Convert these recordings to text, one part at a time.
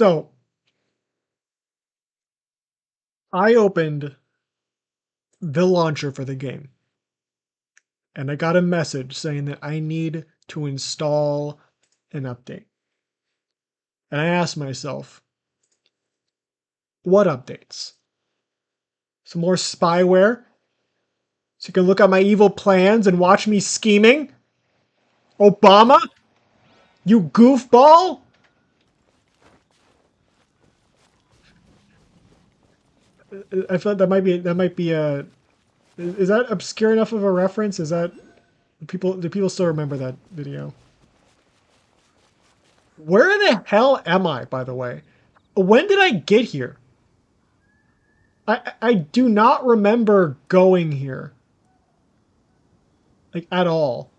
So I opened the launcher for the game and I got a message saying that I need to install an update. And I asked myself, what updates? Some more spyware? So you can look at my evil plans and watch me scheming? Obama? You goofball? I feel like that might be a is that obscure enough of a reference? Is that do people still remember that video? Where the hell am I, by the way? When did I get here? I do not remember going here. Like at all.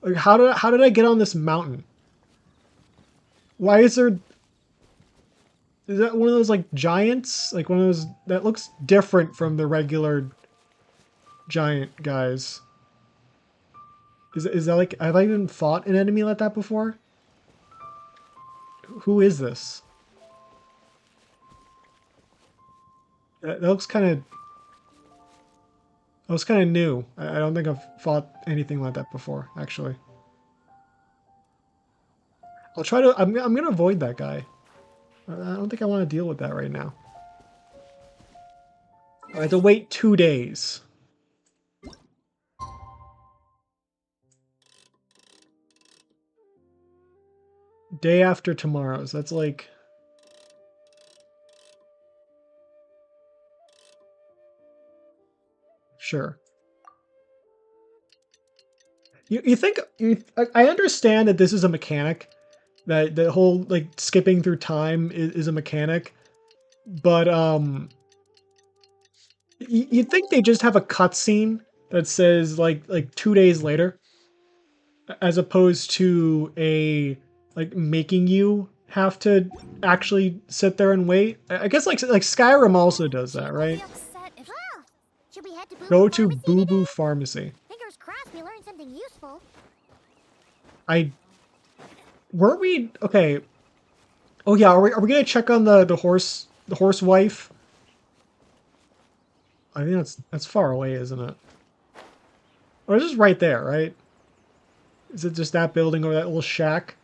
Like how did I get on this mountain? Why is that one of those like giants? Like one of those that looks different from the regular giant guys. Is that like have I even fought an enemy like that before? Who is this? That looks kind of new. I don't think I've fought anything like that before, actually. I'll try to. I'm gonna avoid that guy. I don't think I want to deal with that right now. I have to wait 2 days. Day after tomorrow's. That's like. Sure. You think I understand that this is a mechanic, that the whole like skipping through time is a mechanic, but you'd think they just have a cutscene that says like 2 days later, as opposed to a like making you have to actually sit there and wait. I guess like Skyrim also does that, right? Go to Boo Boo Pharmacy. Fingers crossed we learned something useful. Were we okay? Oh yeah, are we gonna check on the horse wife? I think that's far away, isn't it? Or it's just right there, right? Is it just that building or that little shack?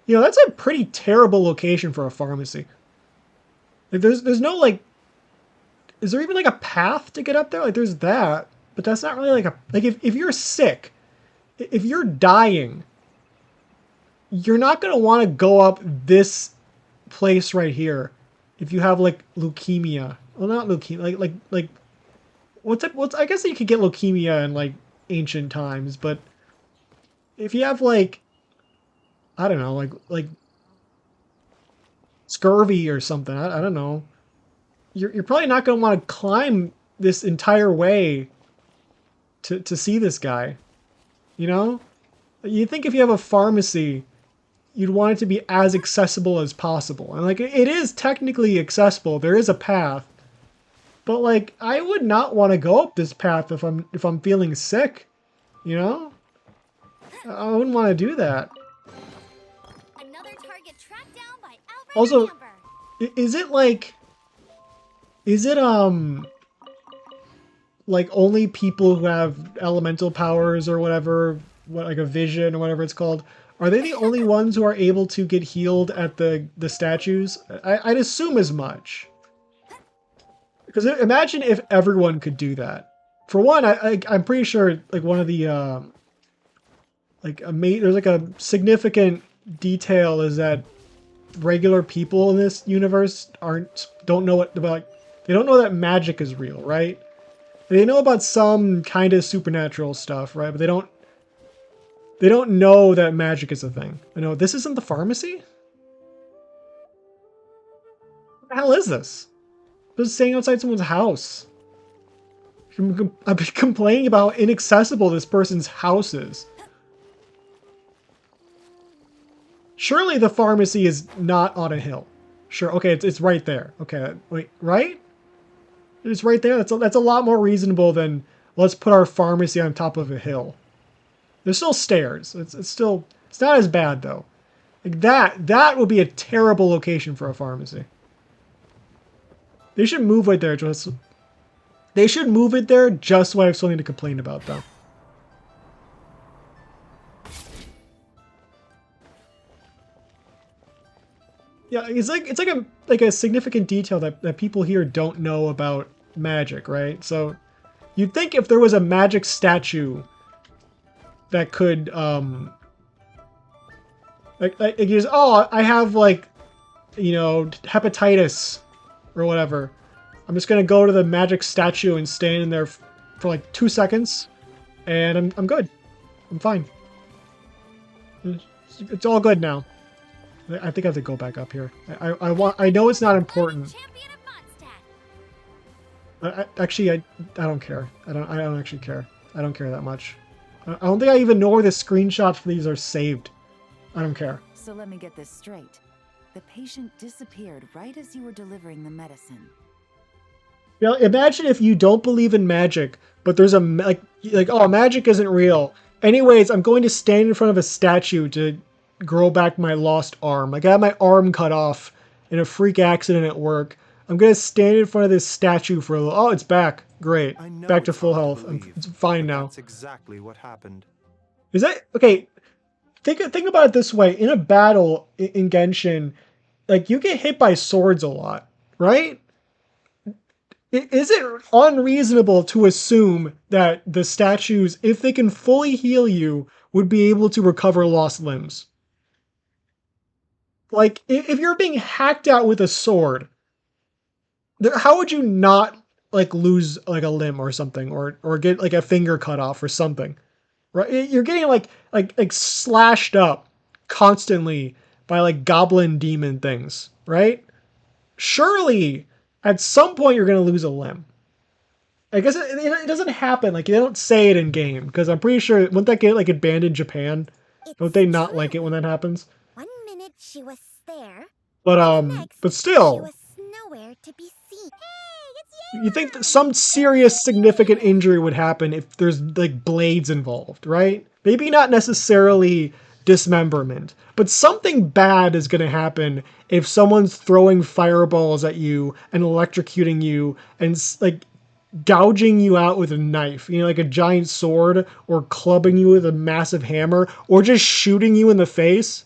You know, that's a pretty terrible location for a pharmacy. Like there's no like is there even like a path to get up there? Like there's that, but that's not really like a like if you're sick, if you're dying, you're not gonna want to go up this place right here if you have like leukemia. Well, not leukemia, like what's I guess you could get leukemia in like ancient times, but if you have like I don't know, like scurvy or something, I don't know. You're probably not gonna want to climb this entire way to see this guy. You know? You think if you have a pharmacy, you'd want it to be as accessible as possible. And like it is technically accessible. There is a path. But like I would not want to go up this path if I'm feeling sick, you know? I wouldn't want to do that. Another target tracked down by Albert Also, and Amber. is it like only people who have elemental powers or whatever, what like a vision or whatever it's called, are they the only ones who are able to get healed at the statues? I'd assume as much. Because imagine if everyone could do that. For one, I'm pretty sure like one of the there's like a significant detail is that regular people in this universe don't know what about they don't know that magic is real, right? They know about some kind of supernatural stuff, right? But they don't know that magic is a thing. I know this isn't the pharmacy? What the hell is this? I'm just staying outside someone's house. I've been complaining about how inaccessible this person's house is. Surely the pharmacy is not on a hill. Sure, okay, it's right there. Okay, wait, right? It's right there. That's a lot more reasonable than let's put our pharmacy on top of a hill. There's still stairs. It's not as bad though. Like that would be a terrible location for a pharmacy. They should move it there just. They should move it there just so I have something to complain about, though. Yeah, it's like a significant detail that people here don't know about magic, right? So you'd think if there was a magic statue that could like you just, oh, I have like, you know, hepatitis or whatever. I'm just gonna go to the magic statue and stand in there for like 2 seconds, and I'm good. I'm fine. It's all good now. I think I have to go back up here. I know it's not important. Actually, I don't care. I don't actually care. I don't care that much. I don't think I even know where the screenshots for these are saved. I don't care. So let me get this straight. The patient disappeared right as you were delivering the medicine. Yeah, imagine if you don't believe in magic, but there's a like oh, magic isn't real. Anyways, I'm going to stand in front of a statue to grow back my lost arm. Like I got my arm cut off in a freak accident at work. I'm gonna stand in front of this statue for a little. Oh, it's back. Great. Back to full health. It's fine now. That's exactly what happened. Is that okay? Think about it this way. In a battle in Genshin, like you get hit by swords a lot, right? Is it unreasonable to assume that the statues, if they can fully heal you, would be able to recover lost limbs? Like, if you're being hacked out with a sword, how would you not, like, lose, like, a limb or something, or get, like, a finger cut off or something? Right? You're getting, like slashed up constantly by, like, goblin demon things, right? Surely, at some point, you're going to lose a limb. I guess it doesn't happen. Like, they don't say it in game, because I'm pretty sure, wouldn't that get, like, banned in Japan? Don't they not like it when that happens? 1 minute she was there, But still, she was nowhere to be seen. Hey, it's you think that some serious significant injury would happen if there's like blades involved, right? Maybe not necessarily dismemberment, but something bad is going to happen if someone's throwing fireballs at you and electrocuting you and like gouging you out with a knife, you know, like a giant sword, or clubbing you with a massive hammer, or just shooting you in the face.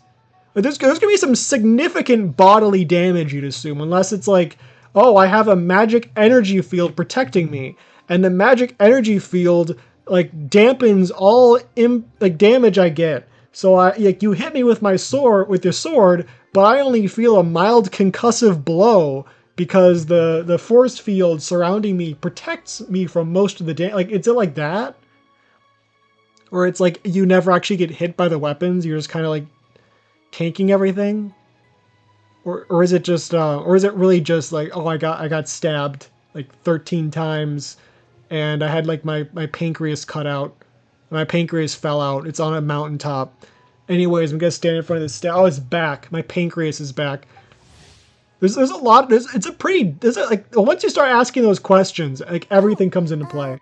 Like, there's going to be some significant bodily damage, you'd assume, unless it's like, oh, I have a magic energy field protecting me, and the magic energy field like dampens all damage I get. So you hit me with my sword, with your sword, but I only feel a mild concussive blow because the force field surrounding me protects me from most of the damage. Like, is it like that? Or it's like you never actually get hit by the weapons, you're just kind of like tanking everything? Or is it just or is it really just like, oh, I got stabbed like 13 times and I had like my pancreas cut out. My pancreas fell out. It's on a mountaintop. Anyways, I'm gonna stand in front of this oh, it's back. My pancreas is back. There's a lot. Like, once you start asking those questions, like everything comes into play.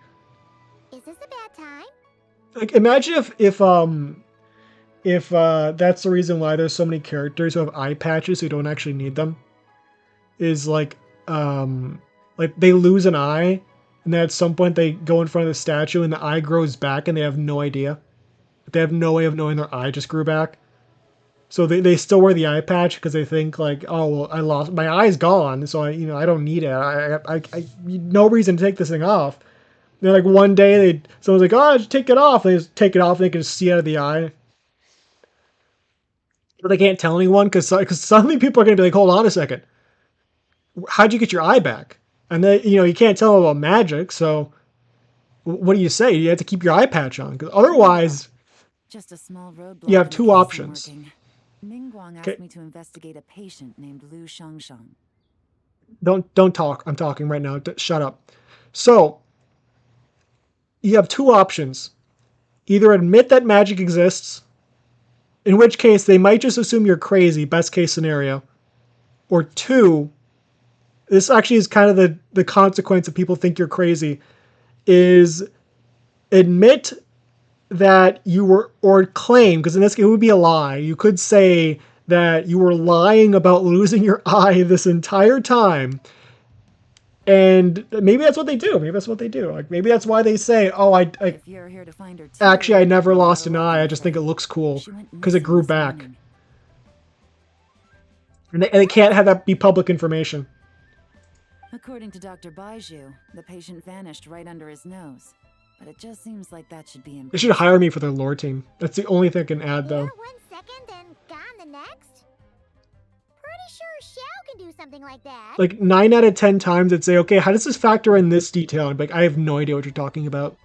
Is this a bad time? Like, imagine if that's the reason why there's so many characters who have eye patches who don't actually need them. Is like they lose an eye, and then at some point they go in front of the statue and the eye grows back and they have no idea. They have no way of knowing their eye just grew back. So they still wear the eye patch because they think like, oh, well, I lost, my eye's gone, so I don't need it. I no reason to take this thing off. And then like one day someone's like, oh, just take it off. They just take it off and they can just see out of the eye. But they can't tell anyone because suddenly people are going to be like, hold on a second. How'd you get your eye back? And then, you can't tell them about magic, so what do you say? You have to keep your eye patch on, because otherwise Just a small roadblock you have in the two case I'm options. working. Mingguang asked me to investigate a patient named Lu Shangshang. Don't talk. I'm talking right now. Shut up. So, you have two options. Either admit that magic exists, in which case they might just assume you're crazy, best case scenario. Or two, this actually is kind of the consequence of people think you're crazy, is admit that you were, or claim, because in this case it would be a lie. You could say that you were lying about losing your eye this entire time. And maybe that's what they do. Maybe that's what they do. Like maybe that's why they say, "Oh, If you're here to find her too, actually I never you're out lost of an luck, eye. I'm I just think it afraid. looks cool She went because it missing grew this back." morning. And they can't have that be public information. According to Dr. Baiju, the patient vanished right under his nose. But it just seems like that should be They should impossible. hire me for their lore team. That's the only thing I can add, though. Here 1 second and gone the next? Pretty sure Xiao can do something like that. Like 9 out of 10 times, I'd say, "Okay, how does this factor in this detail?" And I'd be like, I have no idea what you're talking about.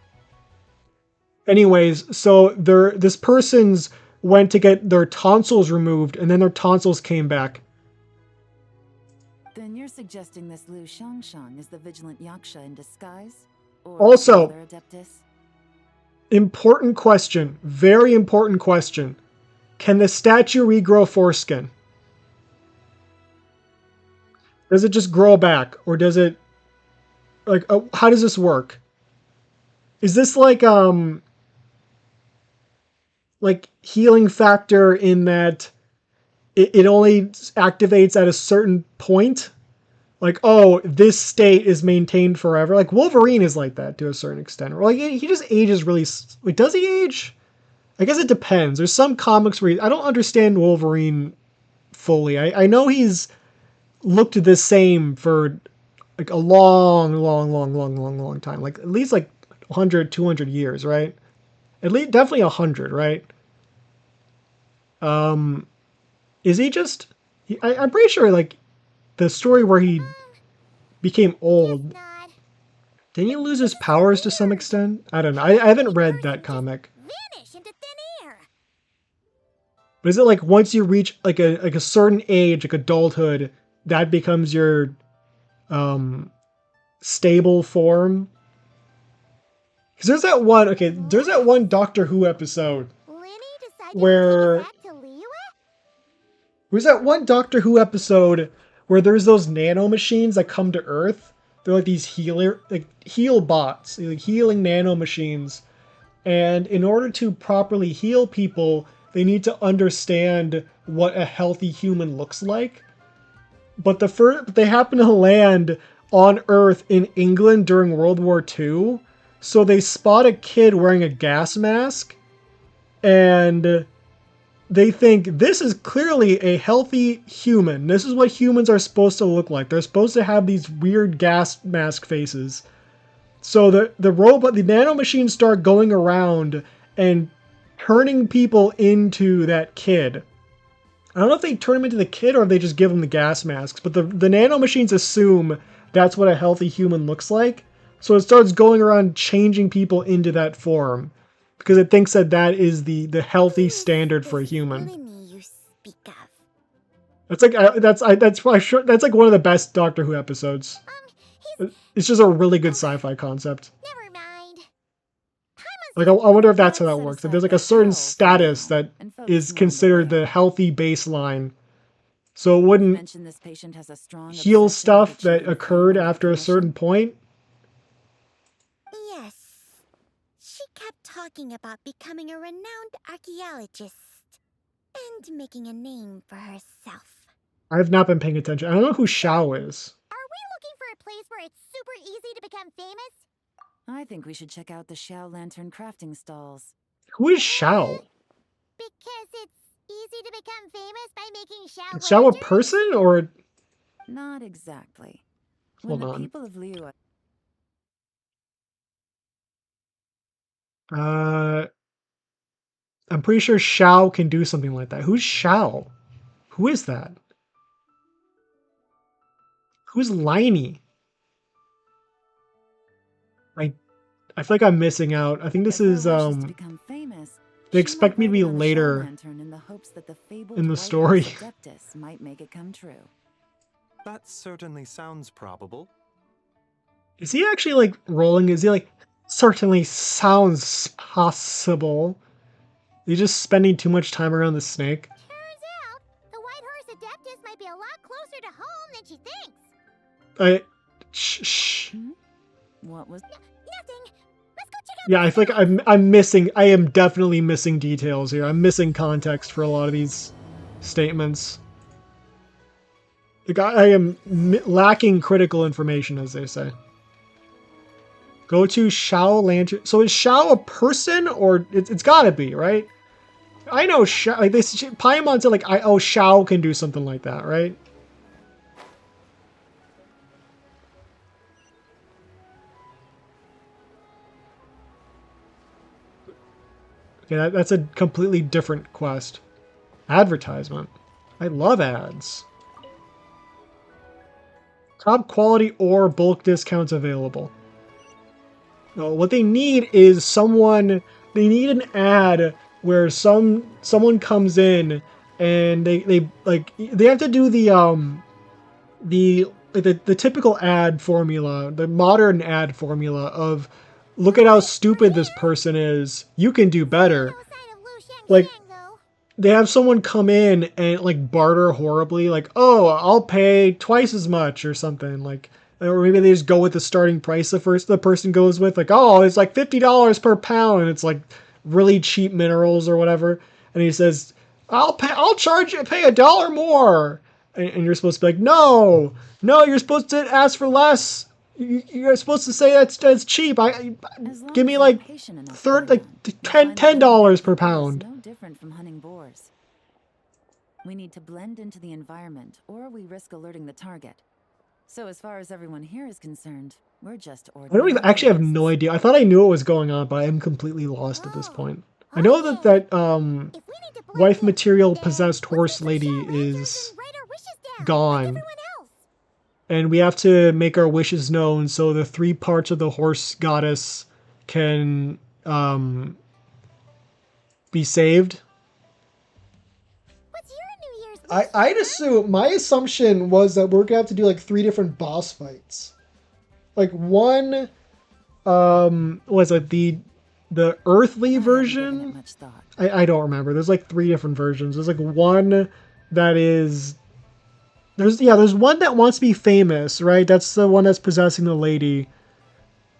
Anyways, so this person's went to get their tonsils removed, and then their tonsils came back. Then you're suggesting this Liu Shangshang is the vigilant Yaksha in disguise? Or Also- some other Adeptus? Important question. Very important question. Can the statue regrow foreskin? Does it just grow back? Or does it... Like, how does this work? Is this like healing factor in that it only activates at a certain point? Like, oh, this state is maintained forever. Like Wolverine is like that to a certain extent. Or like he just ages really. Like, does he age? I guess it depends. There's some comics where I don't understand Wolverine fully. I know he's looked the same for like a long time. Like at least like 100, 200 years, right? At least definitely 100, right? Is he just? I'm pretty sure like the story where he became old. Not. Didn't he lose his powers to some extent? I don't know. I haven't read that comic. Vanish into thin air. But is it like once you reach like a certain age, like adulthood, that becomes your stable form? Because there's that one Doctor Who episode. Linny decided Where- to take it back to Liyue? There's that one Doctor Who episode where there's those nano machines that come to Earth. They're like these heal bots, like healing nano machines. And in order to properly heal people, they need to understand what a healthy human looks like. But they happen to land on Earth in England during World War II. So they spot a kid wearing a gas mask, and they think this is clearly a healthy human. This is what humans are supposed to look like. They're supposed to have these weird gas mask faces. So the nanomachines start going around and turning people into that kid. I don't know if they turn him into the kid or if they just give him the gas masks, but the nanomachines assume that's what a healthy human looks like. So it starts going around changing people into that form because it thinks that is the healthy standard for a human. Linny you speak of. That's like that's like one of the best Doctor Who episodes. It's just a really good sci-fi concept. Never mind. Like I wonder if that's how that works. If there's like a certain status that is considered the healthy baseline, so it wouldn't Mention this patient has a strong heal obsession stuff with that achieving occurred fame and after a certain recognition. point. Yes. She kept talking about becoming a renowned archaeologist and making a name for herself. I have not been paying attention. I don't know who Shao is. Are we looking for a place where it's super easy to become famous? I think we should check out the Xiao Lantern crafting stalls. Who is Shao? Because it's easy to become famous by making Xiao Is Shao a lanterns? person or? Not exactly. When Hold the on. people of Liu I'm pretty sure Shao can do something like that. Who's Shao? Who is that? Who's Liney? I feel like I'm missing out. I think this is to become famous, they she expect might me to be write it on a Xiao later lantern in the hopes that the fabled in the White story. Horse Adeptus might make it come true. That certainly sounds probable. Is he actually like rolling? Is he like certainly sounds possible? He's just spending too much time around the snake. Turns out, the White Horse Adeptus might be a lot closer to home than she thinks. Shh. What was Nothing. Let's go check out. Yeah, I feel like I'm missing. I am definitely missing details here. I'm missing context for a lot of these statements. I am lacking critical information, as they say. Go to Shao Lantern. So is Shao a person, or it's gotta be, right? I know Shao, like this. Paimon said, like, Shao can do something like that, right? Okay, that's a completely different quest. Advertisement. I love ads. Top quality or bulk discounts available. No, what they need is someone. They need an ad where someone comes in and they have to do the typical ad formula, the modern ad formula of look at how stupid this person is. You can do better. Like, they have someone come in and like barter horribly, like, oh, I'll pay twice as much or something, like, or maybe they just go with the starting price the person goes with, like, oh, it's like $50 per pound, and it's like really cheap minerals or whatever, and he says, I'll pay $1 more, and you're supposed to be like, no, you're supposed to ask for less. You're supposed to say that's cheap. Give me like $10 per pound. No different from hunting boars. We need to blend into the environment, or we risk alerting the target. So as far as everyone here is concerned, we're just ordinary. I don't even actually have no idea. I thought I knew what was going on, but I am completely lost at this point. I know that wife material possessed horse lady is gone. And we have to make our wishes known so the 3 parts of the horse goddess can be saved. What's your New Year's I'd assume, my assumption was that we're gonna have to do like 3 different boss fights. Like one, was it the earthly version? I don't remember. There's like 3 different versions. There's like one that is. There's one that wants to be famous, right? That's the one that's possessing the lady.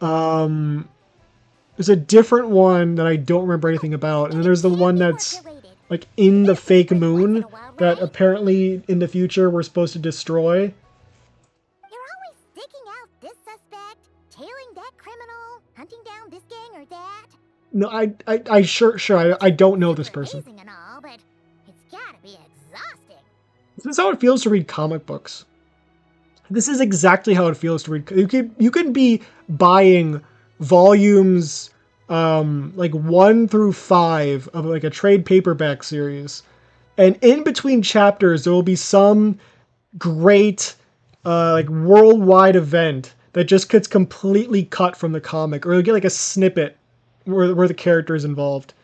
There's a different one that I don't remember anything about, and then there's the one that's like in the fake moon that apparently in the future we're supposed to destroy. You're always sticking out this suspect, tailing that criminal, hunting down this gang or that. No, I don't know this person. Amazing and all, but it's gotta be exhausting. This is how it feels to read comic books. This is exactly how it feels to read. You can be buying volumes like 1 through 5 of like a trade paperback series, and in between chapters there will be some great like worldwide event that just gets completely cut from the comic, or you'll get like a snippet where the character is involved,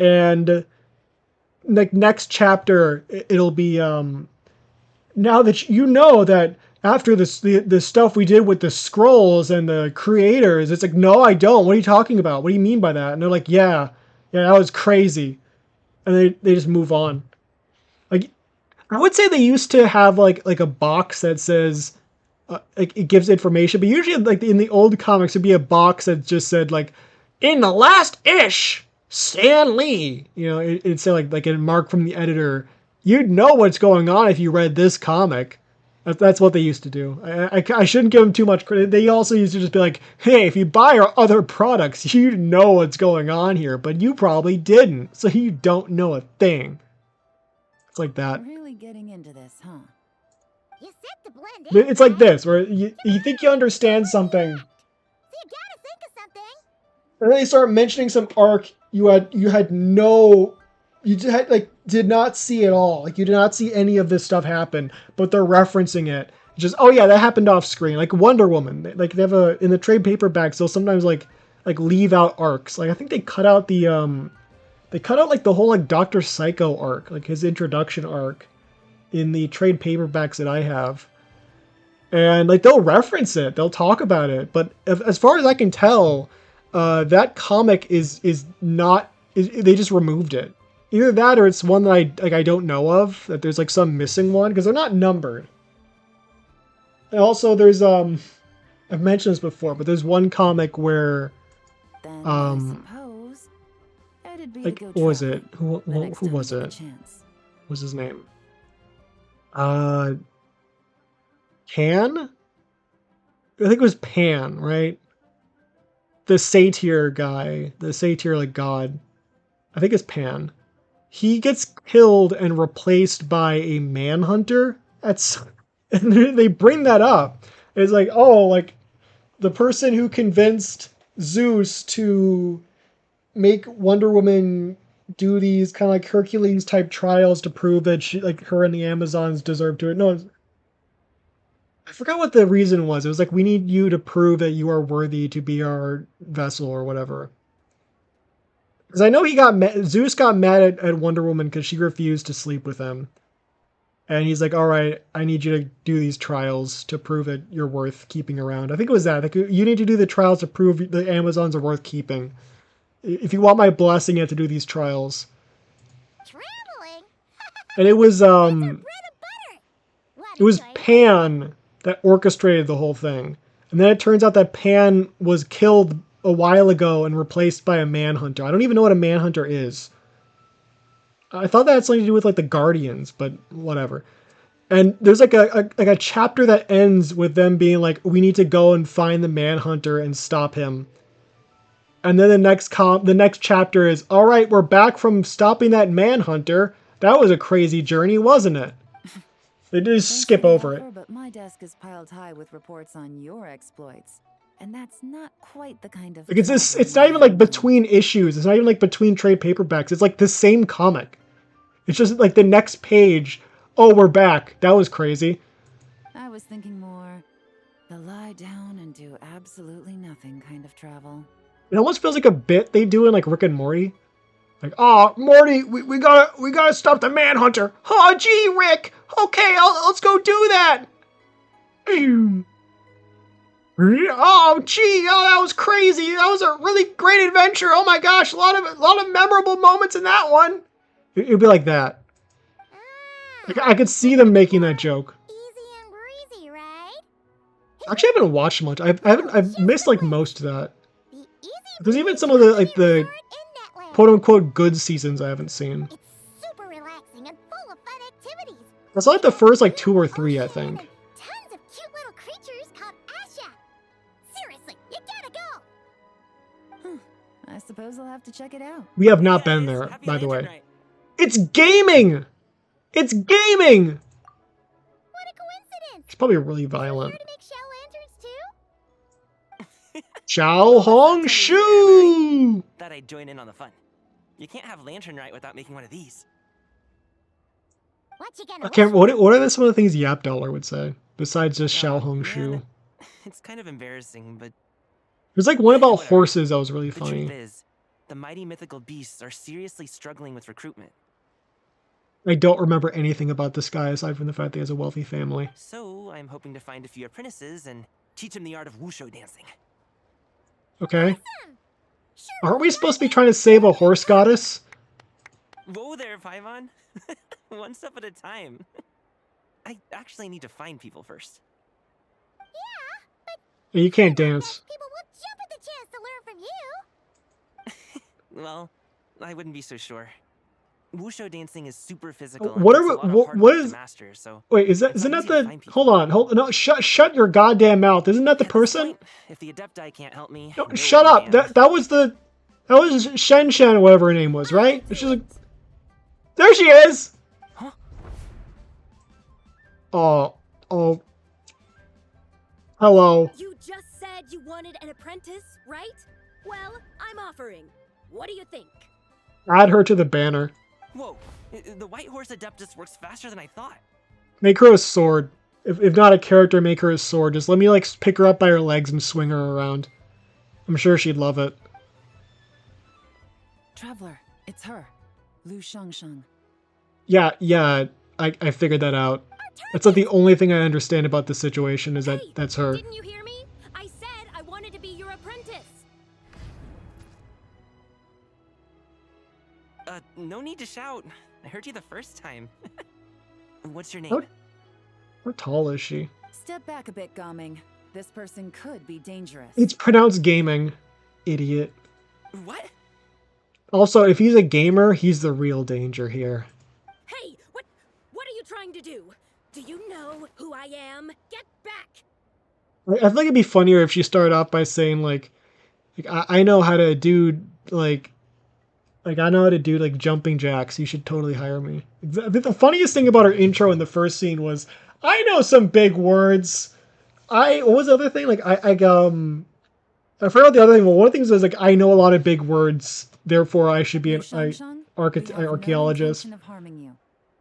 and like next chapter it'll be now that you know that after the stuff we did with the scrolls and the creators, it's like, no, I don't. What are you talking about? What do you mean by that? And they're like, yeah, that was crazy, and they just move on. Like, I would say they used to have like a box that says like it gives information, but usually like in the old comics it'd be a box that just said like, in the last issue, Stan Lee, you know, it'd say like a mark from the editor. You'd know what's going on if you read this comic. That's what they used to do. I shouldn't give them too much credit. They also used to just be like, hey, if you buy our other products, you know what's going on here, but you probably didn't, so you don't know a thing. It's like that. Really getting into this, huh? You said to blend in. It's like this, where you think you understand something, So you gotta think of something. and then they start mentioning some arc you did not see at all. Like, you did not see any of this stuff happen, but they're referencing it. Just, oh yeah, that happened off screen. Like Wonder Woman. Like they have in the trade paperbacks, they'll sometimes like leave out arcs. Like I think they cut out like the whole like Dr. Psycho arc, like his introduction arc in the trade paperbacks that I have. And like they'll reference it, they'll talk about it, but as far as I can tell, that comic is not. They just removed it. Either that, or it's one that I don't know of. That there's like some missing one because they're not numbered. And also, there's I've mentioned this before, but there's one comic where Then I suppose it'd be like a what good was try it? Who the next was time we get a it? chance. was his name? Pan? I think it was Pan, right? The satyr guy, the satyr like god. I think it's Pan. He gets killed and replaced by a manhunter. That's and they bring that up. It's like, oh, like the person who convinced Zeus to make Wonder Woman do these kind of like Hercules type trials to prove that she, like her and the Amazons deserve to it. No, I forgot what the reason was. It was like, we need you to prove that you are worthy to be our vessel or whatever. Because I know Zeus got mad at Wonder Woman because she refused to sleep with him. And he's like, all right, I need you to do these trials to prove that you're worth keeping around. I think it was that. Like, you need to do the trials to prove the Amazons are worth keeping. If you want my blessing, you have to do these trials. Traveling? And it was Bread and butter. it was Enjoy. Pan that orchestrated the whole thing. And then it turns out that Pan was killed a while ago and replaced by a manhunter. I don't even know what a manhunter is. I thought that had something to do with like the Guardians, but whatever. And there's like a chapter that ends with them being like, we need to go and find the manhunter and stop him. And then the next chapter is, all right, we're back from stopping that manhunter. That was a crazy journey, wasn't it? They just Thanks skip for the over it. offer, but my desk is piled high with reports on your exploits. And that's not quite the kind of... Like it's travel not even my like family- between issues. It's not even like between trade paperbacks. It's like the same comic. It's just like the next page. Oh, we're back. That was crazy. I was thinking more the lie down and do absolutely nothing kind of travel. It almost feels like a bit they do in like Rick and Morty. Like, oh, Morty, we gotta stop the manhunter. Oh, gee, Rick. Okay, let's go do that. Oh, gee, oh, that was crazy. That was a really great adventure. Oh my gosh, a lot of memorable moments in that one. It'd be like that. Like, I could see them making that joke. Easy and breezy, right? Actually, I haven't watched much. I've missed like most of that. The easy There's even breezy some of the holiday like the resort in Netland. quote unquote good seasons I haven't seen. It's super relaxing and full of fun activities. That's like the first like 2 or 3, I think. And tons of cute little creatures called Asha. Seriously, you gotta go. I suppose I'll have to check it out. We have not Hey been guys, there, happy by the lantern way. night. It's gaming! It's gaming! What a coincidence. It's probably really Here violent. to make shell lanterns too? Chao Hong Shu! Thought I'd join in on the fun. You can't have lantern right without making one of these. What you gonna I can't. wish What are some of the things Yap Dollar would say besides just Xiao Hong Man, Shu? It's kind of embarrassing, but There's like one about Whatever. horses that was really the truth funny. is, the mighty mythical beasts are seriously struggling with recruitment. I don't remember anything about this guy aside from the fact that he has a wealthy family. So I'm hoping to find a few apprentices and teach them the art of wushu dancing. Okay. Awesome. Sure, Aren't we supposed to be trying to save a horse goddess? Whoa there, Paimon. One step at a time. I actually need to find people first. You can't dance. people will jump at the chance to learn from you. Well, I wouldn't be so sure. Wushu dancing is super physical. What and are takes a lot of what- hard what work to is- master, so Wait, isn't It's that not easy to the? find people. Hold on. No, shut your goddamn mouth. Isn't that the at this person? point, if the adepti can't help me, No, no shut one up. can. That was Shen Shen, whatever her name was, right? She's like, there she is. Huh? Oh. Hello. You just said you wanted an apprentice, right? Well, I'm offering. What do you think? Add her to the banner. Whoa, the white horse adeptus works faster than I thought. Make her a sword. If not a character, make her a sword. Just let me like pick her up by her legs and swing her around. I'm sure she'd love it. Traveler, it's her. Lu Shangsheng. Yeah, I figured that out. That's not the only thing I understand about this situation is that Hey, that's her. Didn't you hear me? I said I wanted to be your apprentice. No need to shout. I heard you the first time. What's your name? How- How tall is she? Step back a bit, Gaming. This person could be dangerous. It's pronounced gaming. Idiot. What? Also, if he's a gamer, he's the real danger here. Hey, what trying to do? Do you know who I am? Get back! I think it'd be funnier if she started off by saying like I know how to do like I know how to do like jumping jacks. You should totally hire me. The funniest thing about her intro in the first scene was I know some big words. What was the other thing? Like I forgot the other thing. Well, one of the things was like I know a lot of big words, therefore I should be an archaeologist. No intention of harming you.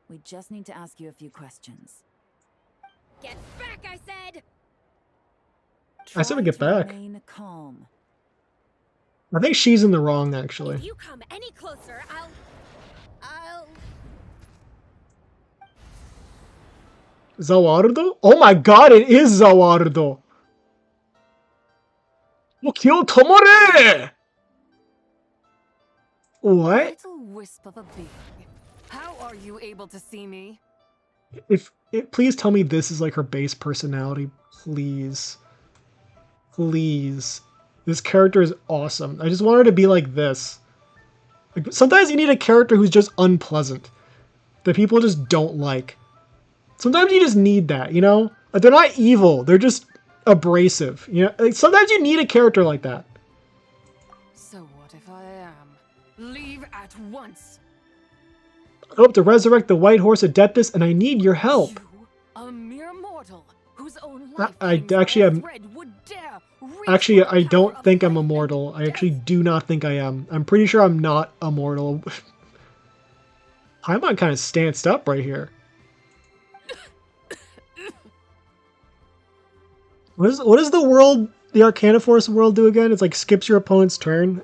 We just need to ask you a few questions. Get back, I said! I said we get back. Remain calm. I think she's in the wrong, actually. If you come any closer, I'll... Zawardo? Oh my god, it is Zawardo! Tokyo Tomore! What? Little wisp of a being. How are you able to see me? Please tell me this is like her base personality, please. Please. This character is awesome. I just want her to be like this. Like, sometimes you need a character who's just unpleasant. That people just don't like. Sometimes you just need that, you know? Like, they're not evil, they're just abrasive. You know? Like, sometimes you need a character like that. So what if I am? Leave at once. I hope to resurrect the White Horse Adeptus, and I need your help. You, a mere mortal whose own life I don't think I'm immortal. I actually do not think I am. I'm pretty sure I'm not immortal. Paimon kind of stanced up right here. What is the world, the Arcana Force world do again? It's like skips your opponent's turn.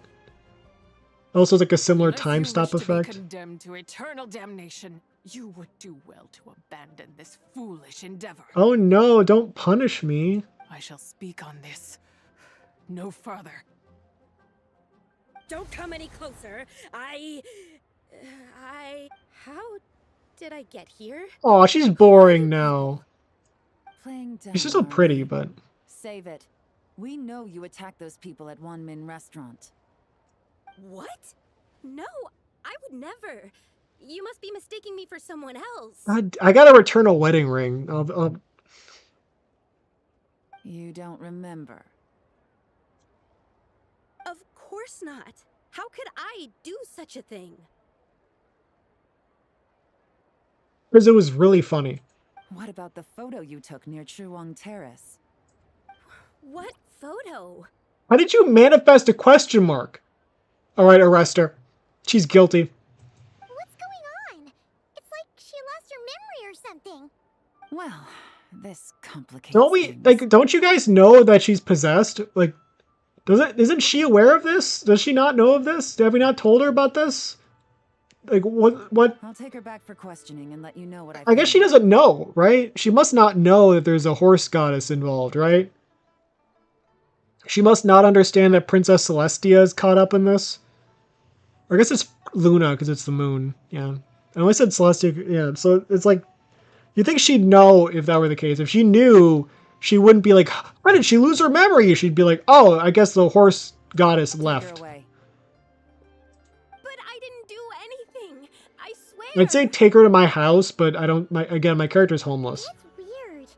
Also, it's like a similar time stop effect. Condemned to eternal damnation, you would do well to abandon this foolish endeavor. Oh no, don't punish me. I shall speak on this. No further. Don't come any closer. How did I get here? Aw, she's boring now. Playing dumb, She's still pretty, but... Save it. We know you attacked those people at Wanmin Restaurant. What? No, I would never. You must be mistaking me for someone else. I gotta return a wedding ring. You don't remember. Of course not. How could I do such a thing? Because it was really funny. What about the photo you took near Chuang Terrace? What photo? How did you manifest a question mark? Alright, arrest her. She's guilty. What's going on? It's like she lost her memory or something. Well, this complicates Don't don't you guys know that she's possessed? Like, isn't she aware of this? Does she not know of this? Have we not told her about this? Like, what? I'll take her back for questioning and let you know what I guess she doesn't know, right? She must not know that there's a horse goddess involved, right? She must not understand that Princess Celestia is caught up in this. Or I guess it's Luna, because it's the moon. Yeah. I only said Celestia, yeah. So it's like, you think she'd know if that were the case. If she knew, she wouldn't be like, why did she lose her memory? She'd be like, oh, I guess the horse goddess left. But I didn't do anything. I swear. I'd say take her to my house, but I don't, again, my character's homeless. That's weird.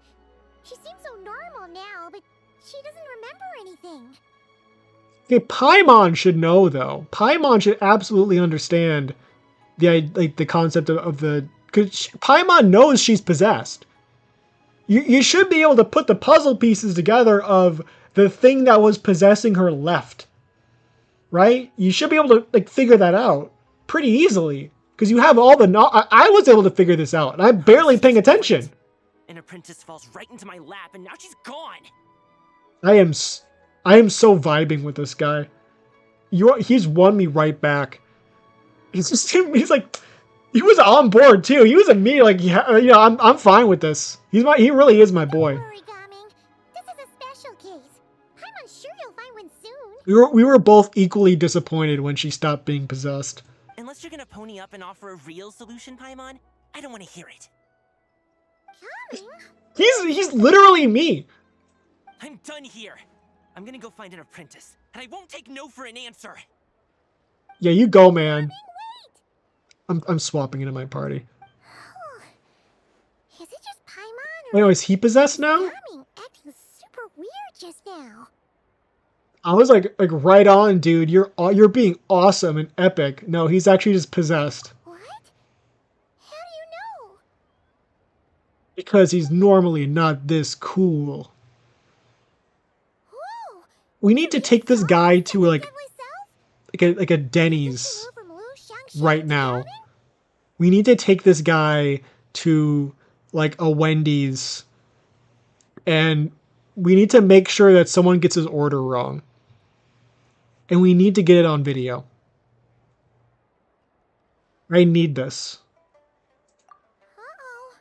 She seems so normal now, but she doesn't remember anything. Okay, Paimon should know, though. Paimon should absolutely understand the concept of the... Because Paimon knows she's possessed. You should be able to put the puzzle pieces together of the thing that was possessing her left. Right? You should be able to figure that out pretty easily. Because you have all the... I was able to figure this out, and I'm barely paying attention. An apprentice falls right into my lap, and now she's gone. I am so vibing with this guy. He's won me right back. He's like, he was on board too. He was immediately like, yeah, you know, I'm fine with this. He really is my boy. Don't worry, Gaming. This is a special case. I'm unsure you'll find one soon. We were both equally disappointed when she stopped being possessed. Unless you're gonna pony up and offer a real solution, Paimon, I don't want to hear it. Gaming? He's literally me. I'm done here. I'm gonna go find an apprentice, and I won't take no for an answer. Yeah, you go, man. I'm swapping into my party. Wait, is he possessed now? Charming, acting super weird just now. I was like right on, dude. You're being awesome and epic. No, he's actually just possessed. What? How do you know? Because he's normally not this cool. Whoa! We need to take this guy to like Myself? like a Denny's Hello from Lu Xiangxian right now. Garden? We need to take this guy to like a Wendy's, and we need to make sure that someone gets his order wrong. And we need to get it on video. I need this. Uh-oh.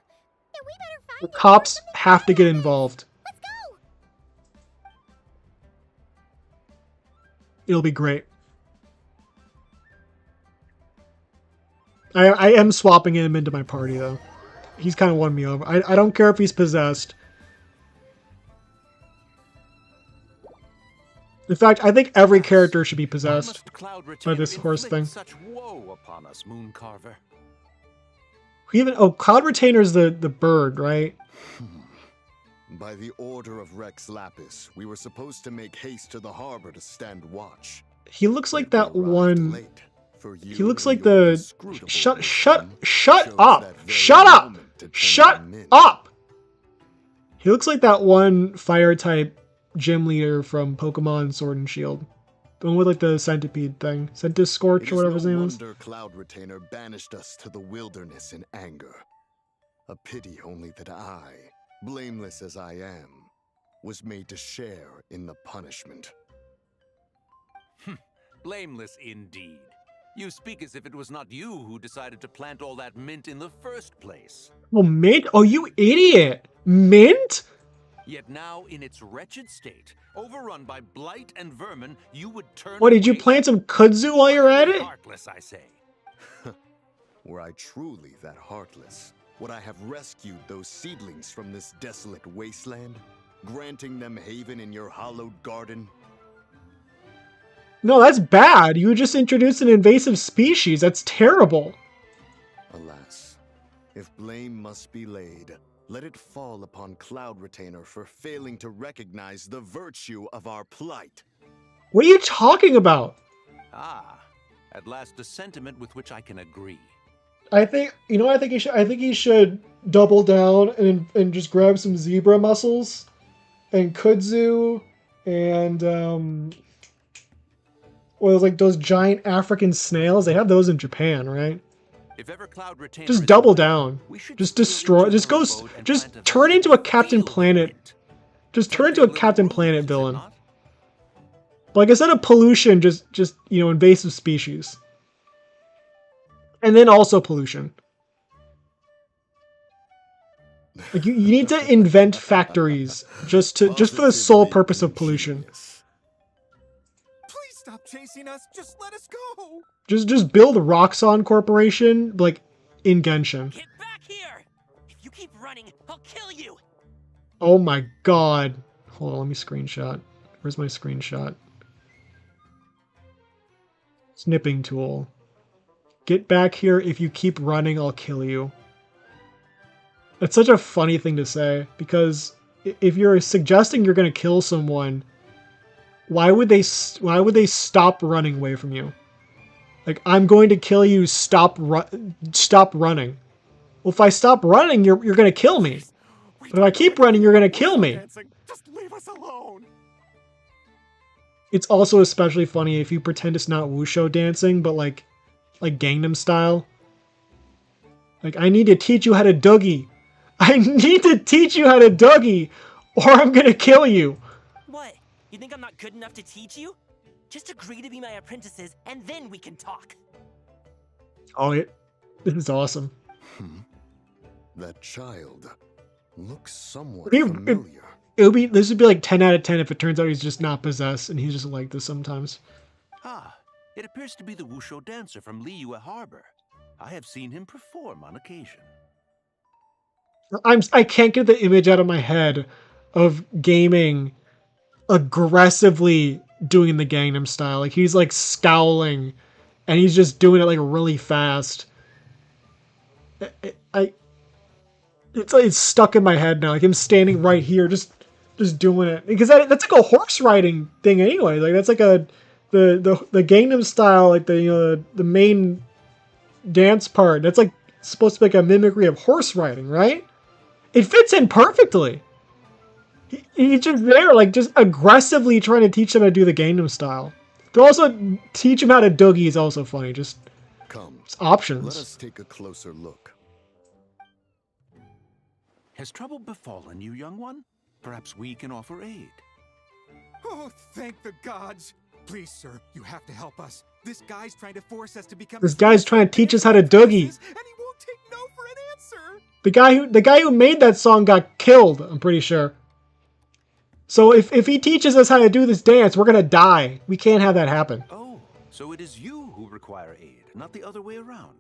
Yeah, we better The find him cops before something have to bad get happens. involved. Let's go! It'll be great. I am swapping him into my party, though. He's kind of won me over. I don't care if he's possessed. In fact, I think every character should be possessed by this horse thing. Such woe upon us, Mooncarver. Even Cloud Retainer's the bird, right? By the order of Rex Lapis, we were supposed to make haste to the harbor to stand watch. He looks like that We arrived one. late, for you He looks and like your the inscrutable shut wisdom up. chose that Shut very up. moment to turn Shut them in. up. He looks like that one fire type gym leader from Pokemon Sword and Shield. The one with like the centipede thing. Centiscorch It or whatever his name is. wonder Cloud Retainer banished us to the wilderness in anger. A pity only that I, blameless as I am, was made to share in the punishment. Blameless indeed. You speak as if it was not you who decided to plant all that mint in the first place. Oh, mint? Oh, you idiot. Mint? Yet now, in its wretched state, overrun by blight and vermin, you would turn What, did you away? plant some kudzu while you're at it? Heartless, I say. Were I truly that heartless, would I have rescued those seedlings from this desolate wasteland, granting them haven in your hallowed garden? No, that's bad. You just introduced an invasive species. That's terrible. Alas, if blame must be laid, let it fall upon Cloud Retainer for failing to recognize the virtue of our plight. What are you talking about? Ah, at last a sentiment with which I can agree. I think I think he should double down and just grab some zebra mussels and kudzu and well, like those giant African snails. They have those in Japan, right? If ever Cloud Retainer Just is double away, down. we should Just steal destroy. into Just her go. abode and Just plant turn into a Captain field of Planet. mint. Just turn into a Tempting Captain little Planet ruse, is it villain. not? Like instead of pollution, just invasive species. And then also pollution. Like you need to invent factories just for the sole purpose of pollution. Ingenious. Please stop chasing us. Just let us go. Just build a Roxxon Corporation like in Genshin. Get back here! If you keep running, I'll kill you! Oh my god. Hold on, let me screenshot. Where's my screenshot? Snipping tool. Get back here. If you keep running, I'll kill you. That's such a funny thing to say, because if you're suggesting you're going to kill someone, why would they stop running away from you? Like, I'm going to kill you, stop running. Well, if I stop running, you're going to kill me. But if I keep running, you're going to kill me. Just leave us alone. It's also especially funny if you pretend it's not Wushu dancing, but like Gangnam Style. Like, I need to teach you how to doogie. I need to teach you how to doogie, or I'm gonna kill you. What? You think I'm not good enough to teach you? Just agree to be my apprentices, and then we can talk. Oh, this is awesome. That child looks somewhat It- it- familiar. This would be like 10 out of 10 if it turns out he's just not possessed and he's just like this sometimes. Ah, it appears to be the Wushu dancer from Liyue Harbor. I have seen him perform on occasion. I can't get the image out of my head of gaming aggressively doing the Gangnam Style. Like he's like scowling and he's just doing it like really fast. It's stuck in my head now. Like him standing right here, just doing it because that's like a horse riding thing anyway. Like that's like the Gangnam Style, like the main dance part. That's like supposed to be like a mimicry of horse riding, right? It fits in perfectly. He's just there, like just aggressively trying to teach them how to do the Gangnam Style. To also teach him how to doogie is also funny. Just Come, options. let us take a closer look. Has trouble befallen you, young one? Perhaps we can offer aid. Oh, thank the gods! Please, sir, you have to help us. This guy's trying to force us to become. This guy's trying to teach us how to doogie. And he won't take no for an answer. The guy who made that song got killed, I'm pretty sure. So if he teaches us how to do this dance, we're gonna die. We can't have that happen. Oh, so it is you who require aid, not the other way around.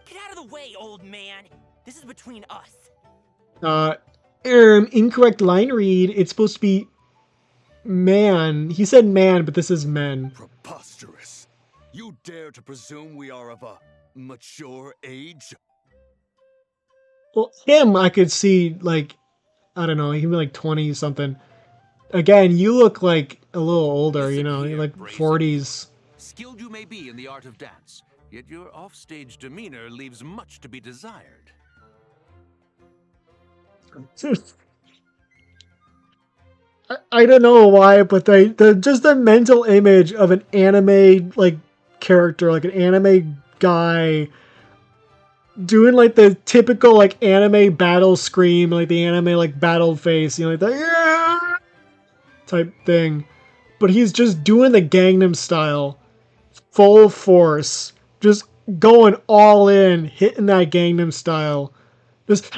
Get out of the way, old man. This is between us. Incorrect line read. It's supposed to be man. He said man, but this is men. Preposterous. You dare to presume we are of a mature age? Well, him I could see like, I don't know, he can be like 20 something. Again, you look like a little older, you know, you're like 40s. Skilled you may be in the art of dance, yet your offstage demeanor leaves much to be desired. I don't know why, but just the mental image of an anime like character, like an anime guy doing like the typical like anime battle scream, like the anime like battle face, you know, like the yeah! Type thing. But he's just doing the Gangnam Style, full force, just going all in, hitting that Gangnam Style, just.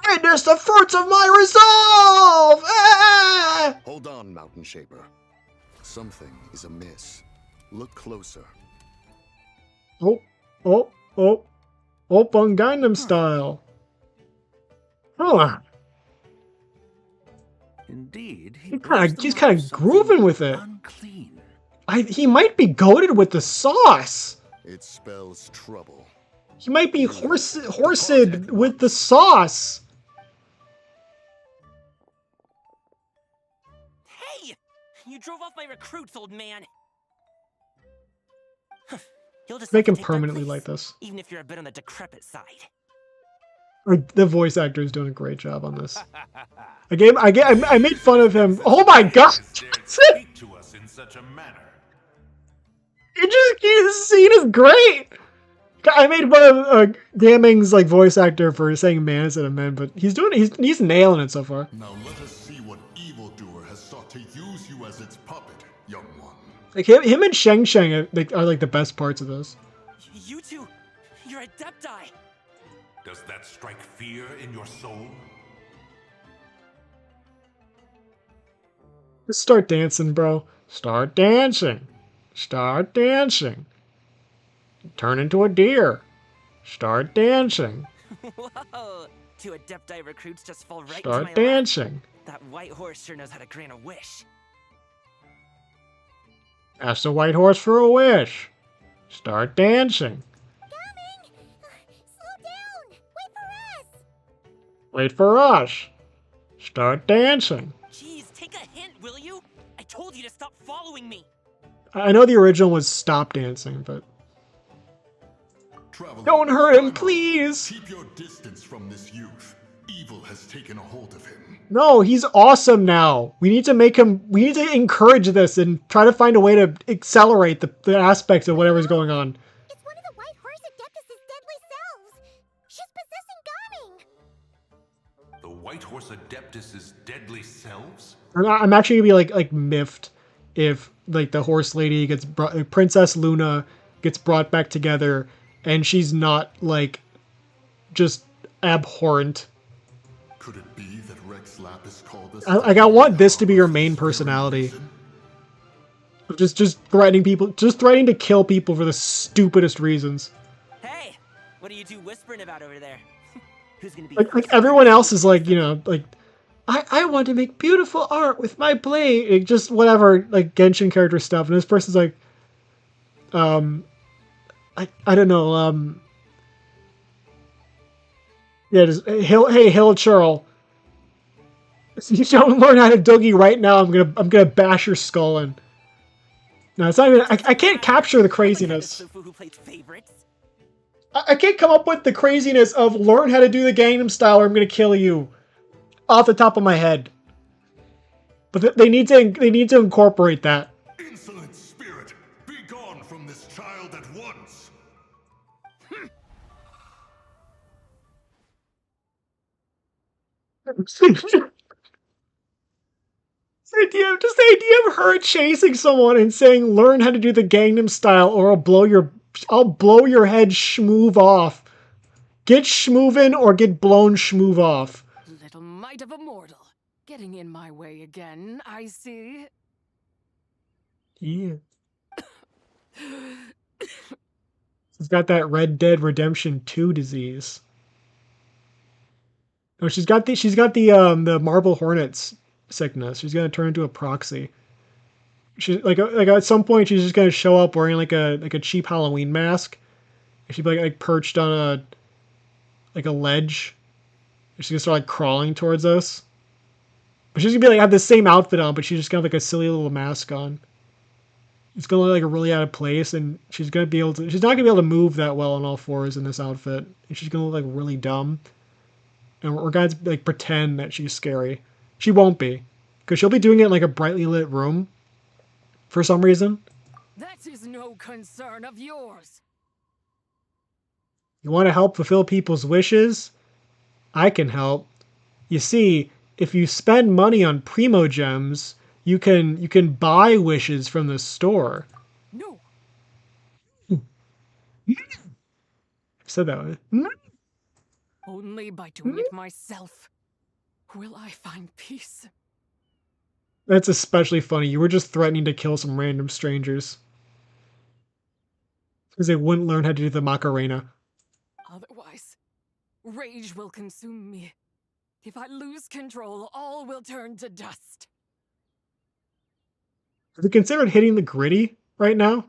Witness the fruits of my resolve! Ah! Hold on, Mountain Shaper. Something is amiss. Look closer. On Gangnam Style. Huh. Indeed, He's kind of grooving with it. Unclean. He might be goated with the sauce. It spells trouble. He might be horsed with the sauce. Hey! You drove off my recruits, old man. You'll just Make have him to take their permanently place, like this. even if you're a bit on the decrepit side. The voice actor is doing a great job on this. I made fun of him. Oh my god! Speak to us in such a manner. This scene is great. I made fun of Gaming's like voice actor for saying man instead of men, but he's nailing it so far. Now let us see what evildoer has sought to use you as its puppet, young one. Like him and Sheng Sheng are like the best parts of this. You two, you're adepti. Does that strike fear in your soul? Just start dancing, bro. Start dancing. Start dancing. Turn into a deer. Start dancing. Whoa! Two adepti recruits just fall right into Start my lap. dancing. That white horse sure knows how to grant a wish. Ask the white horse for a wish. Start dancing. Coming! Slow down! Wait for us. Start dancing. Jeez, take a hint, will you? I told you to stop following me. I know the original was stop dancing, but Traveler, don't hurt him, time out. please. Keep your distance from this youth. Evil has taken a hold of him. No, he's awesome now. We need to encourage this and try to find a way to accelerate the aspects of whatever's going on. It's one of the White Horse Adeptus' deadly selves. She's possessing Gaming. The White Horse Adeptus' deadly selves? I'm actually gonna be like miffed if like the horse lady gets Princess Luna gets brought back together and she's not like just abhorrent. Could it be that Rex Lapis called us? I want this to be your main personality. Just threatening people, just threatening to kill people for the stupidest reasons. Hey, what are you two whispering about over there? Who's gonna be Like everyone else is like, you know, like I want to make beautiful art with my blade, like, just whatever, like Genshin character stuff, and this person's like, I don't know. Yeah, just hey, Hill Churl. If you don't learn how to Dougie right now, I'm gonna bash your skull in. No, it's not even. I can't capture the craziness. Who plays favorites? I can't come up with the craziness of learn how to do the Gangnam Style or I'm gonna kill you, off the top of my head. But they need to incorporate that. Insolent spirit, be gone from this child at once. Just the idea of her chasing someone and saying, "Learn how to do the Gangnam Style, or I'll blow your head schmoove off. Get schmoovin' or get blown schmoove off." Little mite of a mortal. Getting in my way again, I see. Yeah. She's got that Red Dead Redemption 2 disease. Oh, she's got the Marble Hornets sickness. She's gonna turn into a proxy. She's like at some point she's just gonna show up wearing like a cheap Halloween mask. She'd be like perched on a ledge. She's gonna start like crawling towards us. But she's gonna be like have the same outfit on, but she's just got like a silly little mask on. It's gonna look like really out of place, and she's not gonna be able to move that well on all fours in this outfit. And she's gonna look like really dumb. And we're gonna like pretend that she's scary. She won't be, because she'll be doing it in like a brightly lit room for some reason. That is no concern of yours. You want to help fulfill people's wishes? I can help. You see, if you spend money on Primo Gems, you can buy wishes from the store. No. I said that way. Only by doing it myself will I find peace. That's especially funny. You were just threatening to kill some random strangers because they wouldn't learn how to do the Macarena. Otherwise, rage will consume me. If I lose control, all will turn to dust. Have you considered hitting the gritty right now?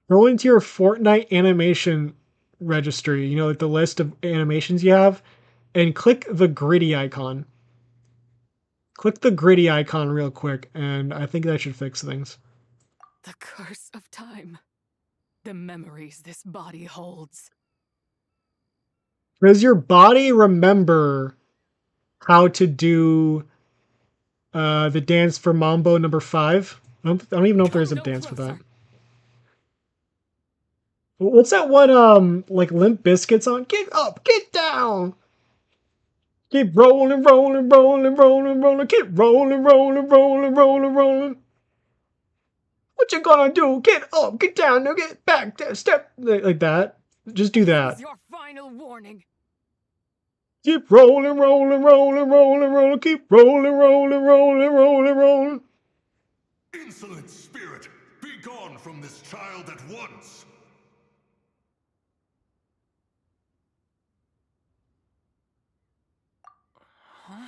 Go into your Fortnite animation registry, you know, like the list of animations you have, and click the gritty icon. Click the gritty icon real quick, and I think that should fix things. The curse of time. The memories this body holds. Does your body remember how to do the dance for Mambo number 5? I don't even know if there's a dance for that. What's that one, like Limp Bizkit's on? Get up, get down. Keep rolling, rolling, rolling, rolling, rolling. Keep rolling, rolling, rolling, rolling, rolling. What you gonna do? Get up, get down, now get back, step like that. Just do that. This is your final warning. Keep rolling, rolling, rolling, rolling, rolling. Keep rolling, rolling, rolling, rolling, rolling. Insolent spirit, be gone from this child at once. Huh?